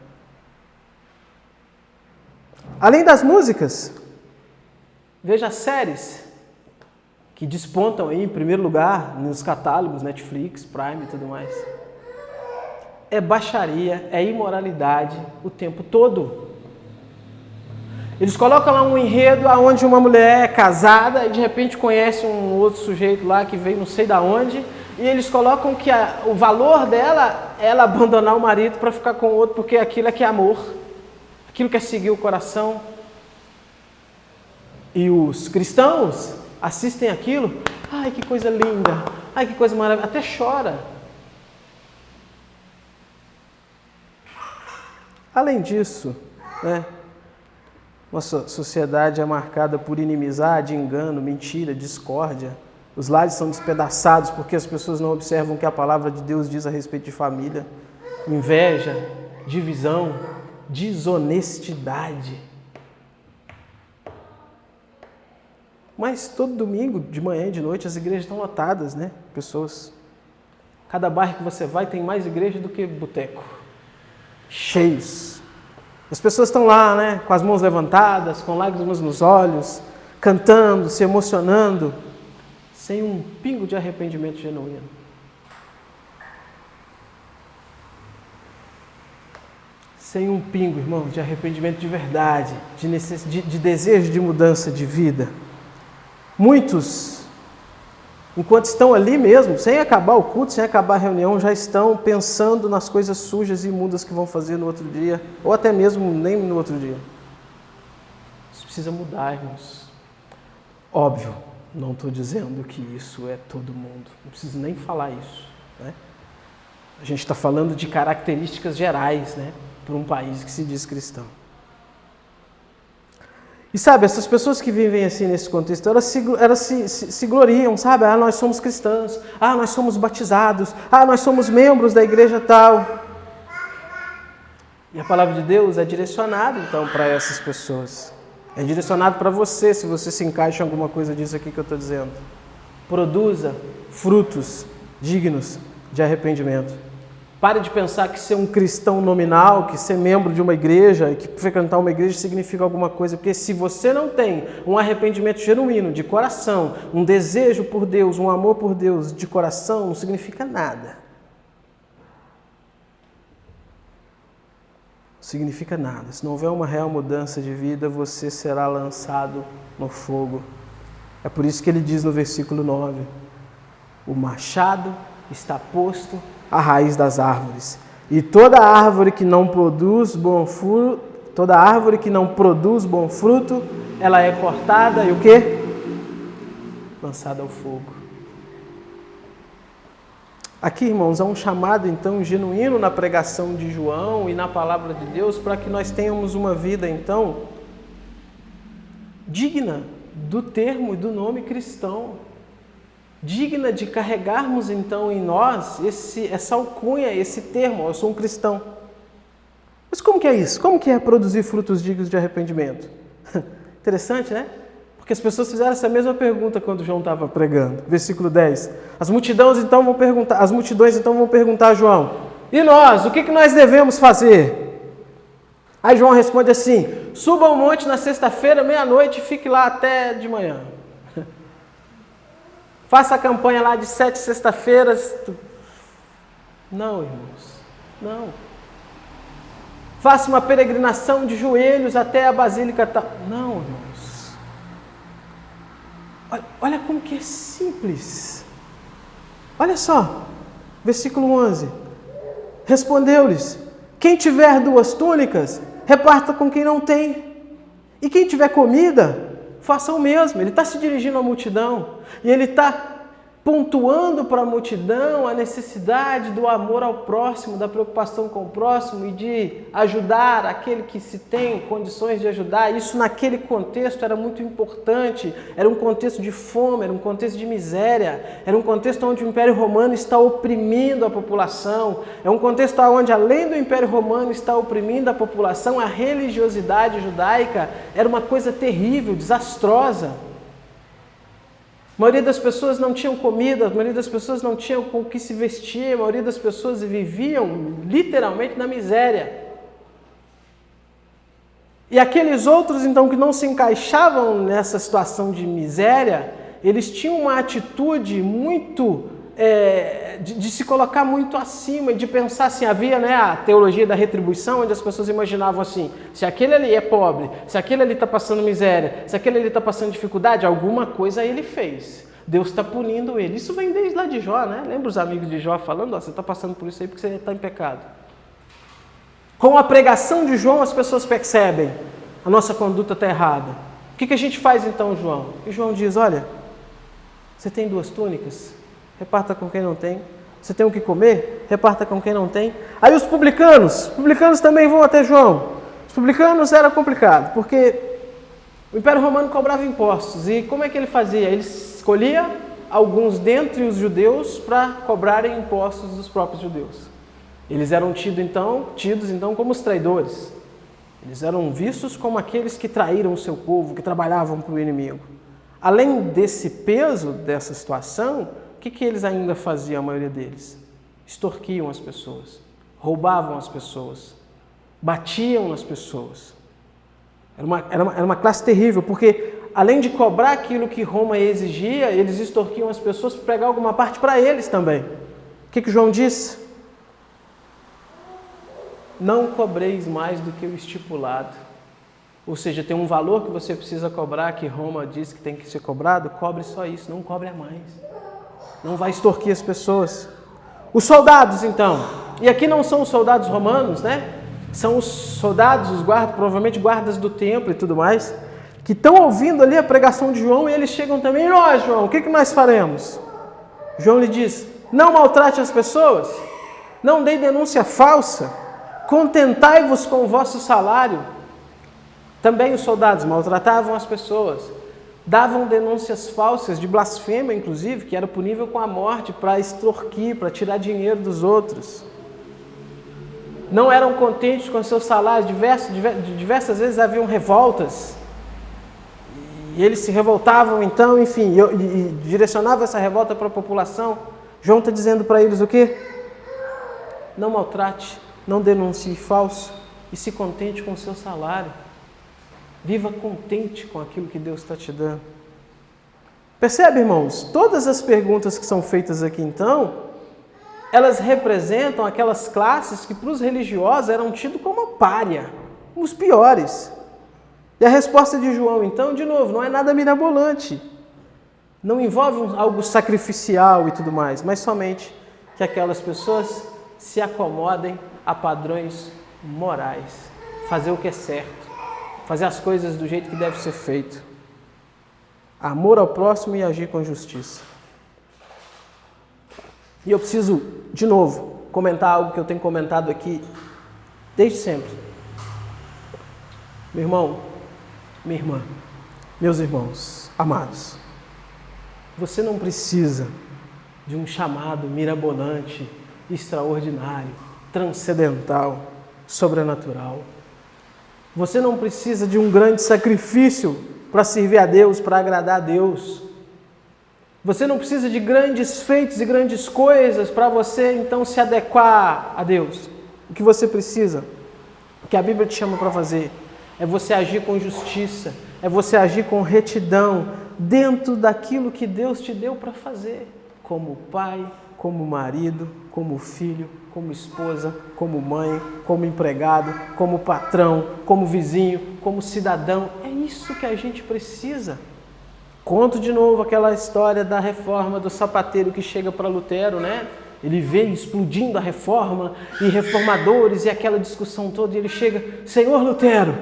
Além das músicas, veja as séries que despontam aí em primeiro lugar nos catálogos, Netflix, Prime e tudo mais. É baixaria, é imoralidade o tempo todo. Eles colocam lá um enredo onde uma mulher é casada e de repente conhece um outro sujeito lá que veio não sei da onde, e eles colocam que o valor dela é ela abandonar o marido para ficar com o outro, porque aquilo é que é amor, aquilo que é seguir o coração. E os cristãos assistem aquilo, ai que coisa linda, ai que coisa maravilhosa, até chora. Além disso, né? Nossa sociedade é marcada por inimizade, engano, mentira, discórdia. Os lares são despedaçados porque as pessoas não observam o que a palavra de Deus diz a respeito de família. Inveja, divisão, desonestidade. Mas todo domingo, de manhã e de noite, as igrejas estão lotadas, né? Pessoas. Cada bairro que você vai tem mais igreja do que boteco. Cheios. As pessoas estão lá, né, com as mãos levantadas, com lágrimas nos olhos, cantando, se emocionando, sem um pingo de arrependimento genuíno. Sem um pingo, irmão, de arrependimento de verdade, de desejo de mudança de vida. Muitos, enquanto estão ali mesmo, sem acabar o culto, sem acabar a reunião, já estão pensando nas coisas sujas e imundas que vão fazer no outro dia, ou até mesmo nem no outro dia. Isso precisa mudar, irmãos. Óbvio, não estou dizendo que isso é todo mundo, não preciso nem falar isso, né? A gente está falando de características gerais, né, para um país que se diz cristão. E sabe, essas pessoas que vivem assim nesse contexto, elas se gloriam, sabe? Nós somos cristãos, nós somos batizados, nós somos membros da igreja tal. E a palavra de Deus é direcionada então para essas pessoas. É direcionado para você, se você se encaixa em alguma coisa disso aqui que eu estou dizendo. Produza frutos dignos de arrependimento. Pare de pensar que ser um cristão nominal, que ser membro de uma igreja, que frequentar uma igreja significa alguma coisa, porque se você não tem um arrependimento genuíno, de coração, um desejo por Deus, um amor por Deus de coração, não significa nada. Não significa nada. Se não houver uma real mudança de vida, você será lançado no fogo. É por isso que ele diz no versículo 9, o machado está posto à raiz das árvores, e toda árvore que não produz bom fruto, ela é cortada e o quê? lançada ao fogo. Aqui, irmãos, há um chamado, então, genuíno na pregação de João e na palavra de Deus para que nós tenhamos uma vida, então, digna do termo e do nome cristão. Digna de carregarmos, então, em nós essa alcunha, esse termo, eu sou um cristão. Mas como que é isso? Como que é produzir frutos dignos de arrependimento? Interessante, né? Porque as pessoas fizeram essa mesma pergunta quando João estava pregando. Versículo 10. As multidões então vão perguntar a João: e nós? O que nós devemos fazer? Aí João responde assim: suba ao monte na sexta-feira, meia-noite, e fique lá até de manhã. Faça a campanha lá de 7 sexta-feiras. Não, irmãos, não. Faça uma peregrinação de joelhos até a Basílica tal. Não, irmãos. Olha como que é simples. Olha só, versículo 11. Respondeu-lhes: quem tiver 2 túnicas, reparta com quem não tem. E quem tiver comida, faça o mesmo. Ele está se dirigindo à multidão e ele está pontuando para a multidão a necessidade do amor ao próximo, da preocupação com o próximo e de ajudar aquele que se tem condições de ajudar. Isso naquele contexto era muito importante, era um contexto de fome, era um contexto de miséria, era um contexto onde o Império Romano está oprimindo a população, é um contexto onde, além do Império Romano estar oprimindo a população, a religiosidade judaica era uma coisa terrível, desastrosa. A maioria das pessoas não tinham comida, a maioria das pessoas não tinham com o que se vestir, a maioria das pessoas viviam literalmente na miséria. E aqueles outros, então, que não se encaixavam nessa situação de miséria, eles tinham uma atitude muito, de se colocar muito acima e de pensar assim, havia, né, a teologia da retribuição, onde as pessoas imaginavam assim, se aquele ali é pobre, se aquele ali está passando miséria, se aquele ali está passando dificuldade, alguma coisa ele fez. Deus está punindo ele. Isso vem desde lá de Jó, né? Lembra os amigos de Jó falando, você está passando por isso aí porque você está em pecado. Com a pregação de João, as pessoas percebem, a nossa conduta está errada. O que a gente faz então, João? E João diz, olha, você tem 2 túnicas? Reparta com quem não tem. Você tem o que comer? Reparta com quem não tem. Aí os publicanos também vão até João. Os publicanos era complicado, porque o Império Romano cobrava impostos. E como é que ele fazia? Ele escolhia alguns dentre os judeus para cobrarem impostos dos próprios judeus. Eles eram tidos então como os traidores. Eles eram vistos como aqueles que traíram o seu povo, que trabalhavam para o inimigo. Além desse peso, dessa situação, o que eles ainda faziam, a maioria deles? Extorquiam as pessoas, roubavam as pessoas, batiam nas pessoas. Era uma classe terrível, porque além de cobrar aquilo que Roma exigia, eles extorquiam as pessoas para pegar alguma parte para eles também. O que João diz? Não cobreis mais do que o estipulado. Ou seja, tem um valor que você precisa cobrar, que Roma diz que tem que ser cobrado, cobre só isso, não cobre a mais. Não vai extorquir as pessoas. Os soldados, então. E aqui não são os soldados romanos, né? São os soldados, os guardas, provavelmente guardas do templo e tudo mais, que estão ouvindo ali a pregação de João e eles chegam também. E nós, João, o que nós faremos? João lhe diz, não maltrate as pessoas, não dê denúncia falsa, contentai-vos com o vosso salário. Também os soldados maltratavam as pessoas, davam denúncias falsas de blasfêmia, inclusive, que era punível com a morte, para extorquir, para tirar dinheiro dos outros. Não eram contentes com seus salários, diversas vezes haviam revoltas. E eles se revoltavam, então, enfim, e direcionavam essa revolta para a população. João está dizendo para eles o quê? Não maltrate, não denuncie falso e se contente com o seu salário. Viva contente com aquilo que Deus está te dando. Percebe, irmãos? Todas as perguntas que são feitas aqui, então, elas representam aquelas classes que para os religiosos eram tidos como pária, os piores. E a resposta de João, então, de novo, não é nada mirabolante. Não envolve algo sacrificial e tudo mais, mas somente que aquelas pessoas se acomodem a padrões morais. Fazer o que é certo. Fazer as coisas do jeito que deve ser feito. amor ao próximo e agir com justiça. E eu preciso, de novo, comentar algo que eu tenho comentado aqui desde sempre. Meu irmão, minha irmã, meus irmãos amados, você não precisa de um chamado mirabolante, extraordinário, transcendental, sobrenatural. Você não precisa de um grande sacrifício para servir a Deus, para agradar a Deus. Você não precisa de grandes feitos e grandes coisas para você então se adequar a Deus. O que você precisa, o que a Bíblia te chama para fazer, é você agir com justiça, é você agir com retidão, dentro daquilo que Deus te deu para fazer, como pai, como marido, como filho, como esposa, como mãe, como empregado, como patrão, como vizinho, como cidadão. É isso que a gente precisa. Conto de novo aquela história da reforma do sapateiro que chega para Lutero, né? Ele vê explodindo a reforma e reformadores e aquela discussão toda e ele chega, Senhor Lutero,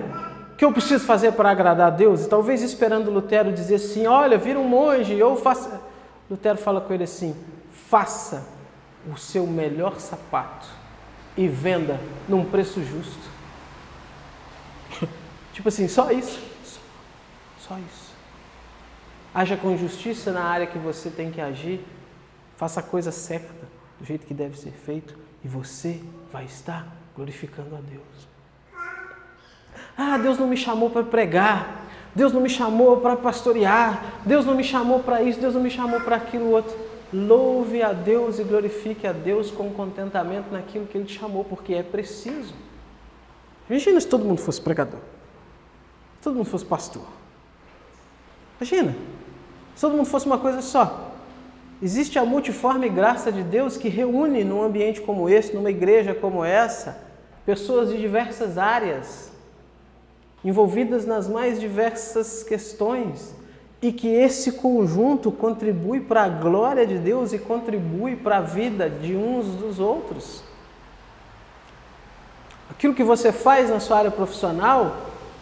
o que eu preciso fazer para agradar a Deus? E talvez esperando Lutero dizer assim, olha, vira um monge, ou faça... Lutero fala com ele assim, faça o seu melhor sapato e venda num preço justo. Tipo assim, só isso. Só isso. Haja com justiça na área que você tem que agir. Faça a coisa certa, do jeito que deve ser feito, e você vai estar glorificando a Deus. Ah, Deus não me chamou para pregar, Deus não me chamou para pastorear, Deus não me chamou para isso, Deus não me chamou para aquilo outro. Louve a Deus e glorifique a Deus com contentamento naquilo que Ele te chamou, porque é preciso. Imagina se todo mundo fosse pregador, se todo mundo fosse pastor. Imagina, se todo mundo fosse uma coisa só. Existe a multiforme graça de Deus que reúne num ambiente como esse, numa igreja como essa, pessoas de diversas áreas, envolvidas nas mais diversas questões, e que esse conjunto contribui para a glória de Deus e contribui para a vida de uns dos outros. Aquilo que você faz na sua área profissional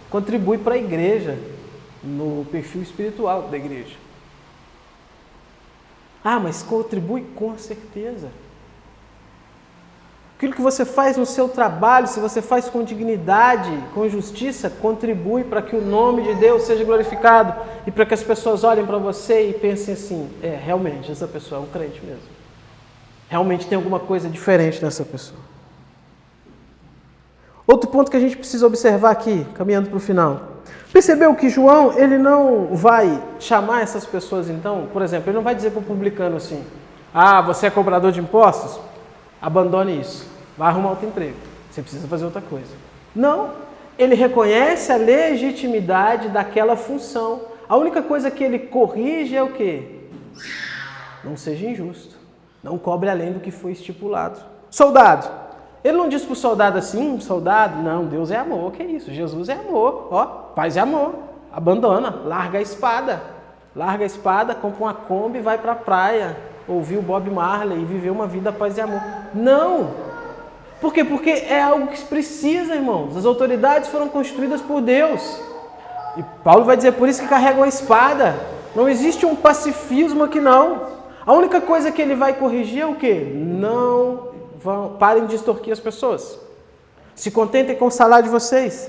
contribui para a igreja, no perfil espiritual da igreja. Ah, mas contribui com certeza. Aquilo que você faz no seu trabalho, se você faz com dignidade, com justiça, contribui para que o nome de Deus seja glorificado e para que as pessoas olhem para você e pensem assim, realmente, essa pessoa é um crente mesmo. Realmente tem alguma coisa diferente nessa pessoa. Outro ponto que a gente precisa observar aqui, caminhando para o final. Percebeu que João, ele não vai chamar essas pessoas então, por exemplo, ele não vai dizer para o publicano assim, você é cobrador de impostos? Abandone isso, vai arrumar outro emprego, você precisa fazer outra coisa. Não, ele reconhece a legitimidade daquela função. A única coisa que ele corrige é o quê? Não seja injusto, não cobre além do que foi estipulado. Soldado, ele não diz para o soldado assim, soldado, não, Deus é amor, que isso, Jesus é amor, paz é amor, abandona, larga a espada, compra uma Kombi e vai para a praia, ouvir o Bob Marley e viver uma vida paz e amor. Não! Por quê? Porque é algo que precisa, irmãos. As autoridades foram constituídas por Deus. E Paulo vai dizer, por isso que carregam a espada. Não existe um pacifismo aqui não. A única coisa que ele vai corrigir é o quê? Parem de extorquir as pessoas. Se contentem com o salário de vocês.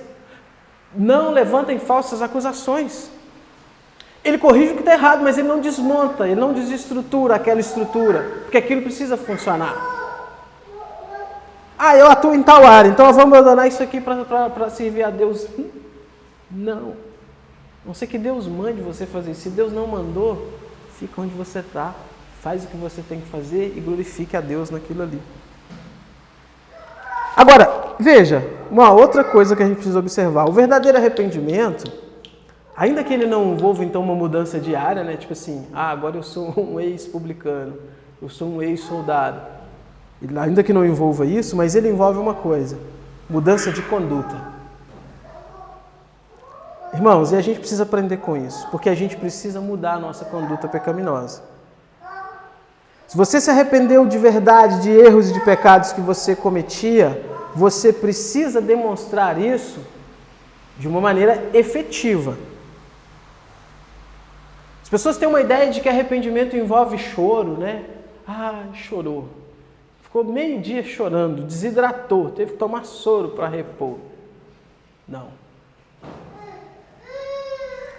Não levantem falsas acusações. Ele corrige o que está errado, mas ele não desmonta, ele não desestrutura aquela estrutura, porque aquilo precisa funcionar. Eu atuo em tal área, então eu vou abandonar isso aqui para servir a Deus. Não. Não sei que Deus mande você fazer isso. Se Deus não mandou, fica onde você está, faz o que você tem que fazer e glorifique a Deus naquilo ali. Agora, veja, uma outra coisa que a gente precisa observar. O verdadeiro arrependimento, ainda que ele não envolva então uma mudança diária, né? Tipo assim, agora eu sou um ex-publicano, eu sou um ex-soldado. Ainda que não envolva isso, mas ele envolve uma coisa, mudança de conduta. Irmãos, e a gente precisa aprender com isso, porque a gente precisa mudar a nossa conduta pecaminosa. Se você se arrependeu de verdade de erros e de pecados que você cometia, você precisa demonstrar isso de uma maneira efetiva. As pessoas têm uma ideia de que arrependimento envolve choro, né? Ah, chorou. Ficou meio dia chorando, desidratou, teve que tomar soro para repor. Não.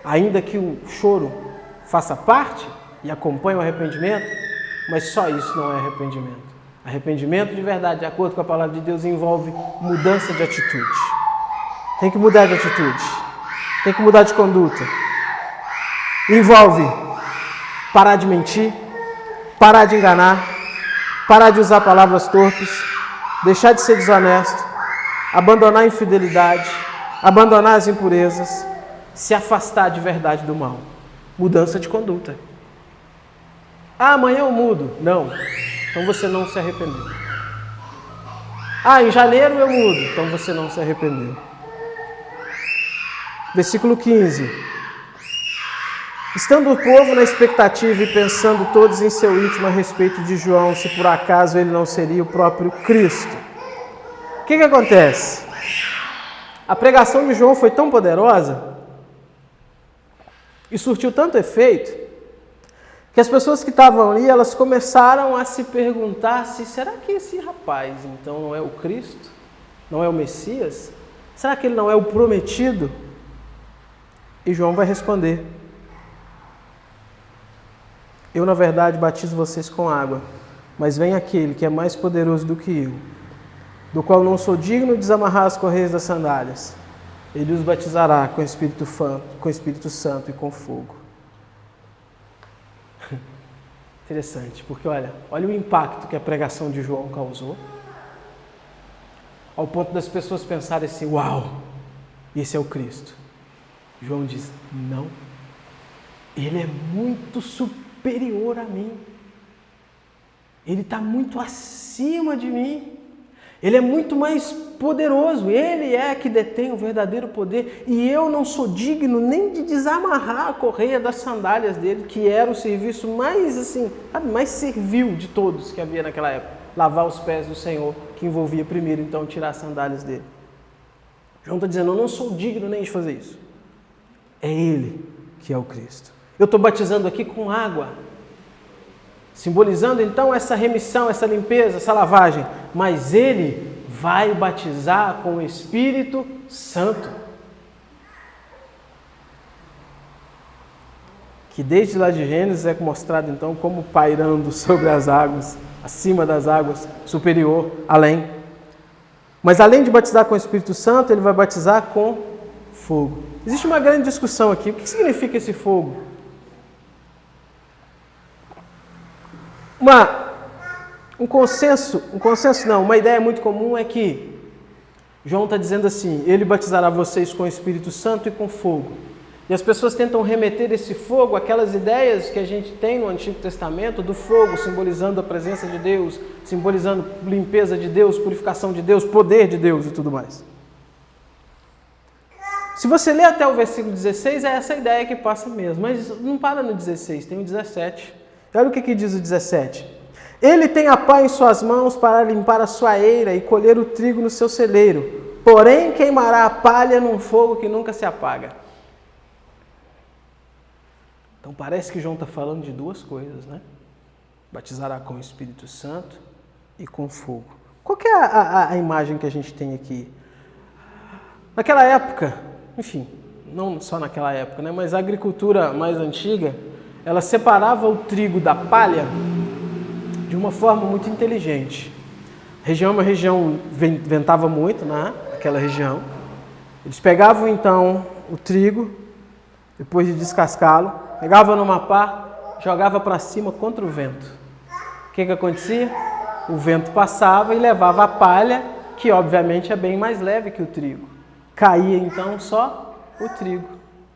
Ainda que o choro faça parte e acompanhe o arrependimento, mas só isso não é arrependimento. Arrependimento de verdade, de acordo com a palavra de Deus, envolve mudança de atitude. Tem que mudar de atitude. Tem que mudar de conduta. Envolve parar de mentir, parar de enganar, parar de usar palavras torpes, deixar de ser desonesto, abandonar a infidelidade, abandonar as impurezas, se afastar de verdade do mal. Mudança de conduta. Ah, amanhã eu mudo. Não. Então você não se arrependeu. Ah, em janeiro eu mudo. Então você não se arrependeu. Versículo 15. Estando o povo na expectativa e pensando todos em seu íntimo a respeito de João, se por acaso ele não seria o próprio Cristo. O que acontece? A pregação de João foi tão poderosa e surtiu tanto efeito que as pessoas que estavam ali, elas começaram a se perguntar se será que esse rapaz então não é o Cristo? Não é o Messias? Será que ele não é o prometido? E João vai responder: eu, na verdade, batizo vocês com água, mas vem aquele que é mais poderoso do que eu, do qual não sou digno de desamarrar as correias das sandálias. Ele os batizará com o Espírito Santo e com fogo. Interessante, porque olha o impacto que a pregação de João causou, ao ponto das pessoas pensarem assim: uau, esse é o Cristo. João diz: não, ele é muito superior a mim, ele está muito acima de mim, ele é muito mais poderoso, ele é que detém o verdadeiro poder, e eu não sou digno nem de desamarrar a correia das sandálias dele, que era o serviço mais servil de todos que havia naquela época, lavar os pés do Senhor, que envolvia primeiro então tirar as sandálias dele. João está dizendo: eu não sou digno nem de fazer isso, é ele que é o Cristo. Eu estou batizando aqui com água, simbolizando então essa remissão, essa limpeza, essa lavagem, mas ele vai batizar com o Espírito Santo, que desde lá de Gênesis é mostrado então como pairando sobre as águas, acima das águas, superior, além. Mas além de batizar com o Espírito Santo, ele vai batizar com fogo. Existe uma grande discussão aqui. O que significa esse fogo? Uma ideia muito comum é que João está dizendo assim: ele batizará vocês com o Espírito Santo e com fogo. E as pessoas tentam remeter esse fogo àquelas ideias que a gente tem no Antigo Testamento, do fogo simbolizando a presença de Deus, simbolizando limpeza de Deus, purificação de Deus, poder de Deus e tudo mais. Se você ler até o versículo 16, é essa ideia que passa mesmo, mas não para no 16, tem o 17. Olha o que diz o 17. Ele tem a pá em suas mãos para limpar a sua eira e colher o trigo no seu celeiro, porém queimará a palha num fogo que nunca se apaga. Então parece que João está falando de duas coisas, né? Batizará com o Espírito Santo e com fogo. Qual que é a imagem que a gente tem aqui? Naquela época, enfim, não só naquela época, né? Mas a agricultura mais antiga, ela separava o trigo da palha de uma forma muito inteligente. A região é uma região que ventava muito, né? Aquela região. Eles pegavam então o trigo, depois de descascá-lo, pegavam numa pá, jogava para cima contra o vento. O que acontecia? O vento passava e levava a palha, que obviamente é bem mais leve que o trigo. Caía então só o trigo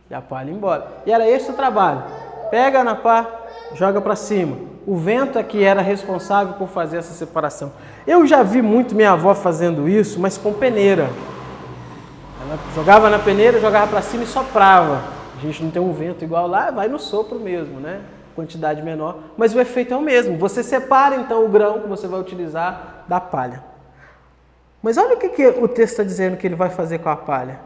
e a palha ia embora. E era esse o trabalho. Pega na pá, joga para cima. O vento é que era responsável por fazer essa separação. Eu já vi muito minha avó fazendo isso, mas com peneira. Ela jogava na peneira, jogava para cima e soprava. A gente não tem um vento igual lá, vai no sopro mesmo, né? Quantidade menor, mas o efeito é o mesmo. Você separa então o grão que você vai utilizar da palha. Mas olha o que o texto está dizendo que ele vai fazer com a palha.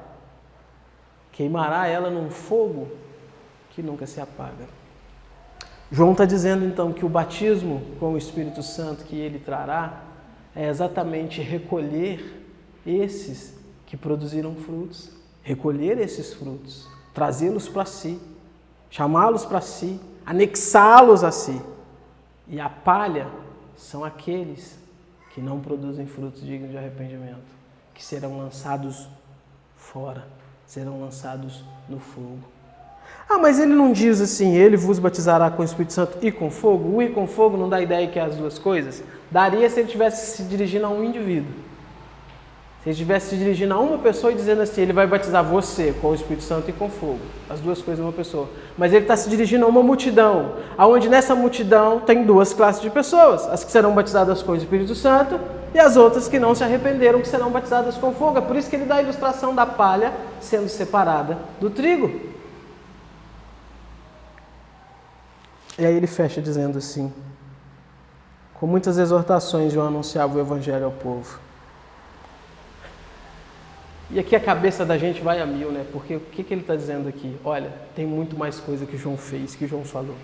Queimará ela num fogo que nunca se apaga. João está dizendo então que o batismo com o Espírito Santo que ele trará é exatamente recolher esses que produziram frutos, recolher esses frutos, trazê-los para si, chamá-los para si, anexá-los a si. E a palha são aqueles que não produzem frutos dignos de arrependimento, que serão lançados fora, serão lançados no fogo. Ah, mas ele não diz assim, ele vos batizará com o Espírito Santo e com fogo? O e com fogo não dá ideia que é as duas coisas? Daria se ele estivesse se dirigindo a um indivíduo. Se ele estivesse se dirigindo a uma pessoa e dizendo assim, ele vai batizar você com o Espírito Santo e com fogo. As duas coisas uma pessoa. Mas ele está se dirigindo a uma multidão, onde nessa multidão tem duas classes de pessoas. As que serão batizadas com o Espírito Santo e as outras que não se arrependeram, que serão batizadas com fogo. É por isso que ele dá a ilustração da palha sendo separada do trigo. E aí ele fecha dizendo assim, com muitas exortações, João anunciava o Evangelho ao povo. E aqui a cabeça da gente vai a mil, né? Porque o que ele está dizendo aqui? Olha, tem muito mais coisa que João fez, que João falou.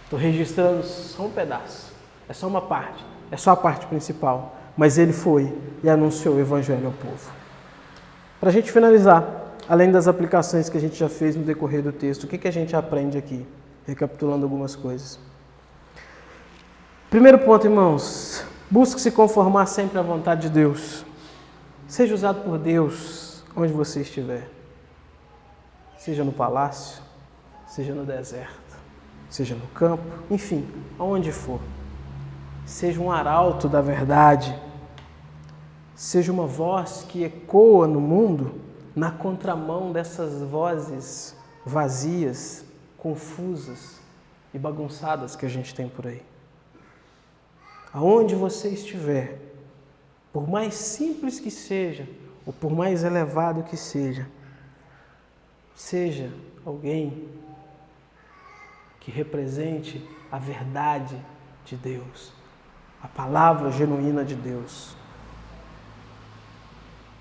Estou registrando só um pedaço, é só uma parte, é só a parte principal. Mas ele foi e anunciou o Evangelho ao povo. Para a gente finalizar, além das aplicações que a gente já fez no decorrer do texto, o que a gente aprende aqui? Recapitulando algumas coisas. Primeiro ponto, irmãos, busque se conformar sempre à vontade de Deus. Seja usado por Deus onde você estiver. Seja no palácio, seja no deserto, seja no campo, enfim, aonde for. Seja um arauto da verdade. Seja uma voz que ecoa no mundo na contramão dessas vozes vazias, confusas e bagunçadas que a gente tem por aí. Aonde você estiver, por mais simples que seja, ou por mais elevado que seja, seja alguém que represente a verdade de Deus, a palavra genuína de Deus.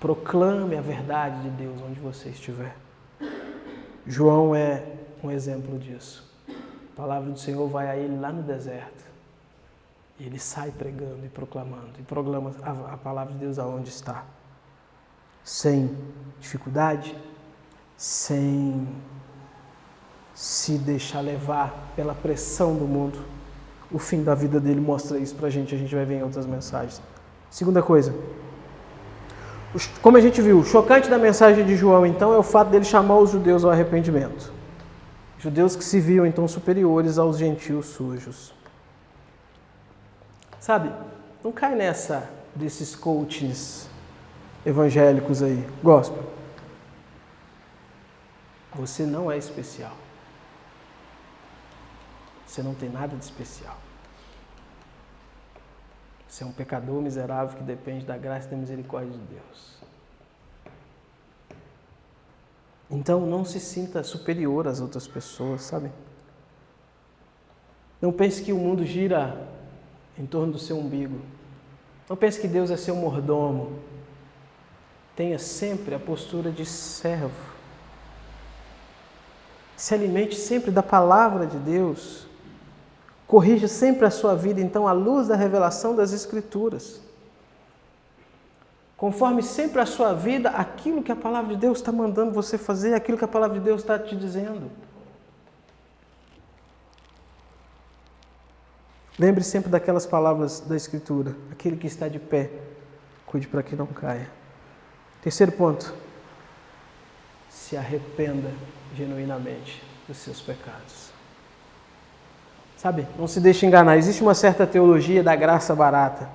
Proclame a verdade de Deus onde você estiver. João é um exemplo disso. A palavra do Senhor vai a ele lá no deserto. E ele sai pregando e proclamando. E proclama a palavra de Deus aonde está. Sem dificuldade, sem se deixar levar pela pressão do mundo. O fim da vida dele mostra isso pra gente vai ver em outras mensagens. Segunda coisa. Como a gente viu, o chocante da mensagem de João, então, é o fato dele chamar os judeus ao arrependimento. Judeus que se viam, então, superiores aos gentios sujos. Sabe, não cai nessa desses coaches evangélicos aí, gospel. Você não é especial. Você não tem nada de especial. Você é um pecador miserável que depende da graça e da misericórdia de Deus. Então, não se sinta superior às outras pessoas, sabe? Não pense que o mundo gira em torno do seu umbigo. Não pense que Deus é seu mordomo. Tenha sempre a postura de servo. Se alimente sempre da palavra de Deus. Corrija sempre a sua vida, então, à luz da revelação das Escrituras. Conforme sempre a sua vida aquilo que a palavra de Deus está mandando você fazer, aquilo que a palavra de Deus está te dizendo. Lembre sempre daquelas palavras da Escritura. Aquele que está de pé, cuide para que não caia. Terceiro ponto. Se arrependa genuinamente dos seus pecados. Sabe, não se deixe enganar. Existe uma certa teologia da graça barata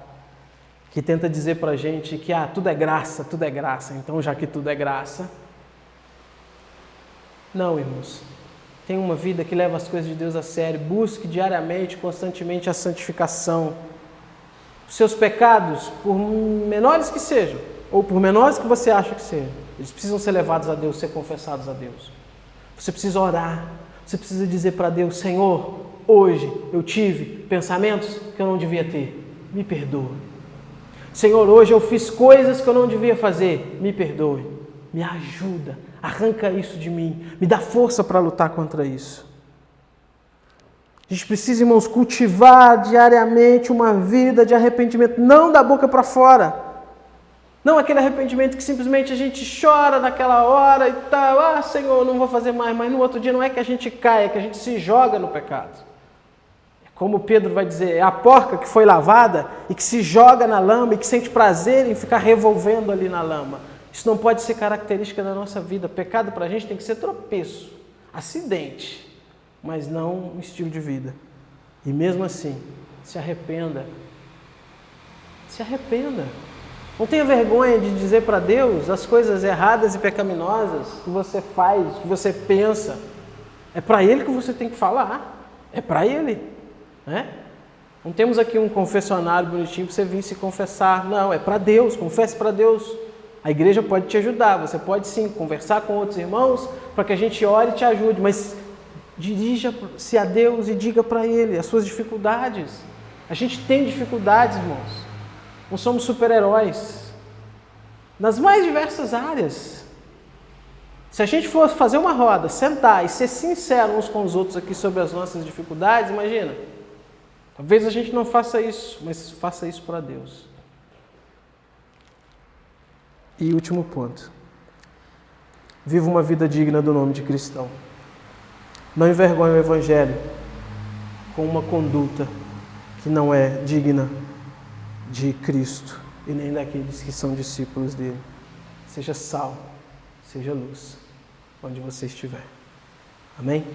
que tenta dizer pra gente que tudo é graça, então já que tudo é graça. Não, irmãos. Tenha uma vida que leva as coisas de Deus a sério. Busque diariamente, constantemente a santificação. Os seus pecados, por menores que sejam, ou por menores que você acha que sejam, eles precisam ser levados a Deus, ser confessados a Deus. Você precisa orar. Você precisa dizer para Deus: Senhor, hoje eu tive pensamentos que eu não devia ter. Me perdoe. Senhor, hoje eu fiz coisas que eu não devia fazer. Me perdoe. Me ajuda. Arranca isso de mim. Me dá força para lutar contra isso. A gente precisa, irmãos, cultivar diariamente uma vida de arrependimento, não da boca para fora. Não aquele arrependimento que simplesmente a gente chora naquela hora e tal, ah, Senhor, não vou fazer mais, mas no outro dia não é que a gente cai, é que a gente se joga no pecado. Como Pedro vai dizer, é a porca que foi lavada e que se joga na lama e que sente prazer em ficar revolvendo ali na lama. Isso não pode ser característica da nossa vida. Pecado para a gente tem que ser tropeço, acidente, mas não um estilo de vida. E mesmo assim, se arrependa. Se arrependa. Não tenha vergonha de dizer para Deus as coisas erradas e pecaminosas que você faz, que você pensa. É para Ele que você tem que falar. É para Ele. Né? Não temos aqui um confessionário bonitinho para você vir se confessar. Não, é para Deus. Confesse para Deus. A igreja pode te ajudar. Você pode sim conversar com outros irmãos para que a gente ore e te ajude. Mas dirija-se a Deus e diga para Ele as suas dificuldades. A gente tem dificuldades, irmãos. Não somos super-heróis. Nas mais diversas áreas. Se a gente fosse fazer uma roda, sentar e ser sincero uns com os outros aqui sobre as nossas dificuldades, imagina. Talvez a gente não faça isso, mas faça isso para Deus. E último ponto. Viva uma vida digna do nome de cristão. Não envergonhe o Evangelho com uma conduta que não é digna de Cristo e nem daqueles que são discípulos dele. Seja sal, seja luz, onde você estiver. Amém?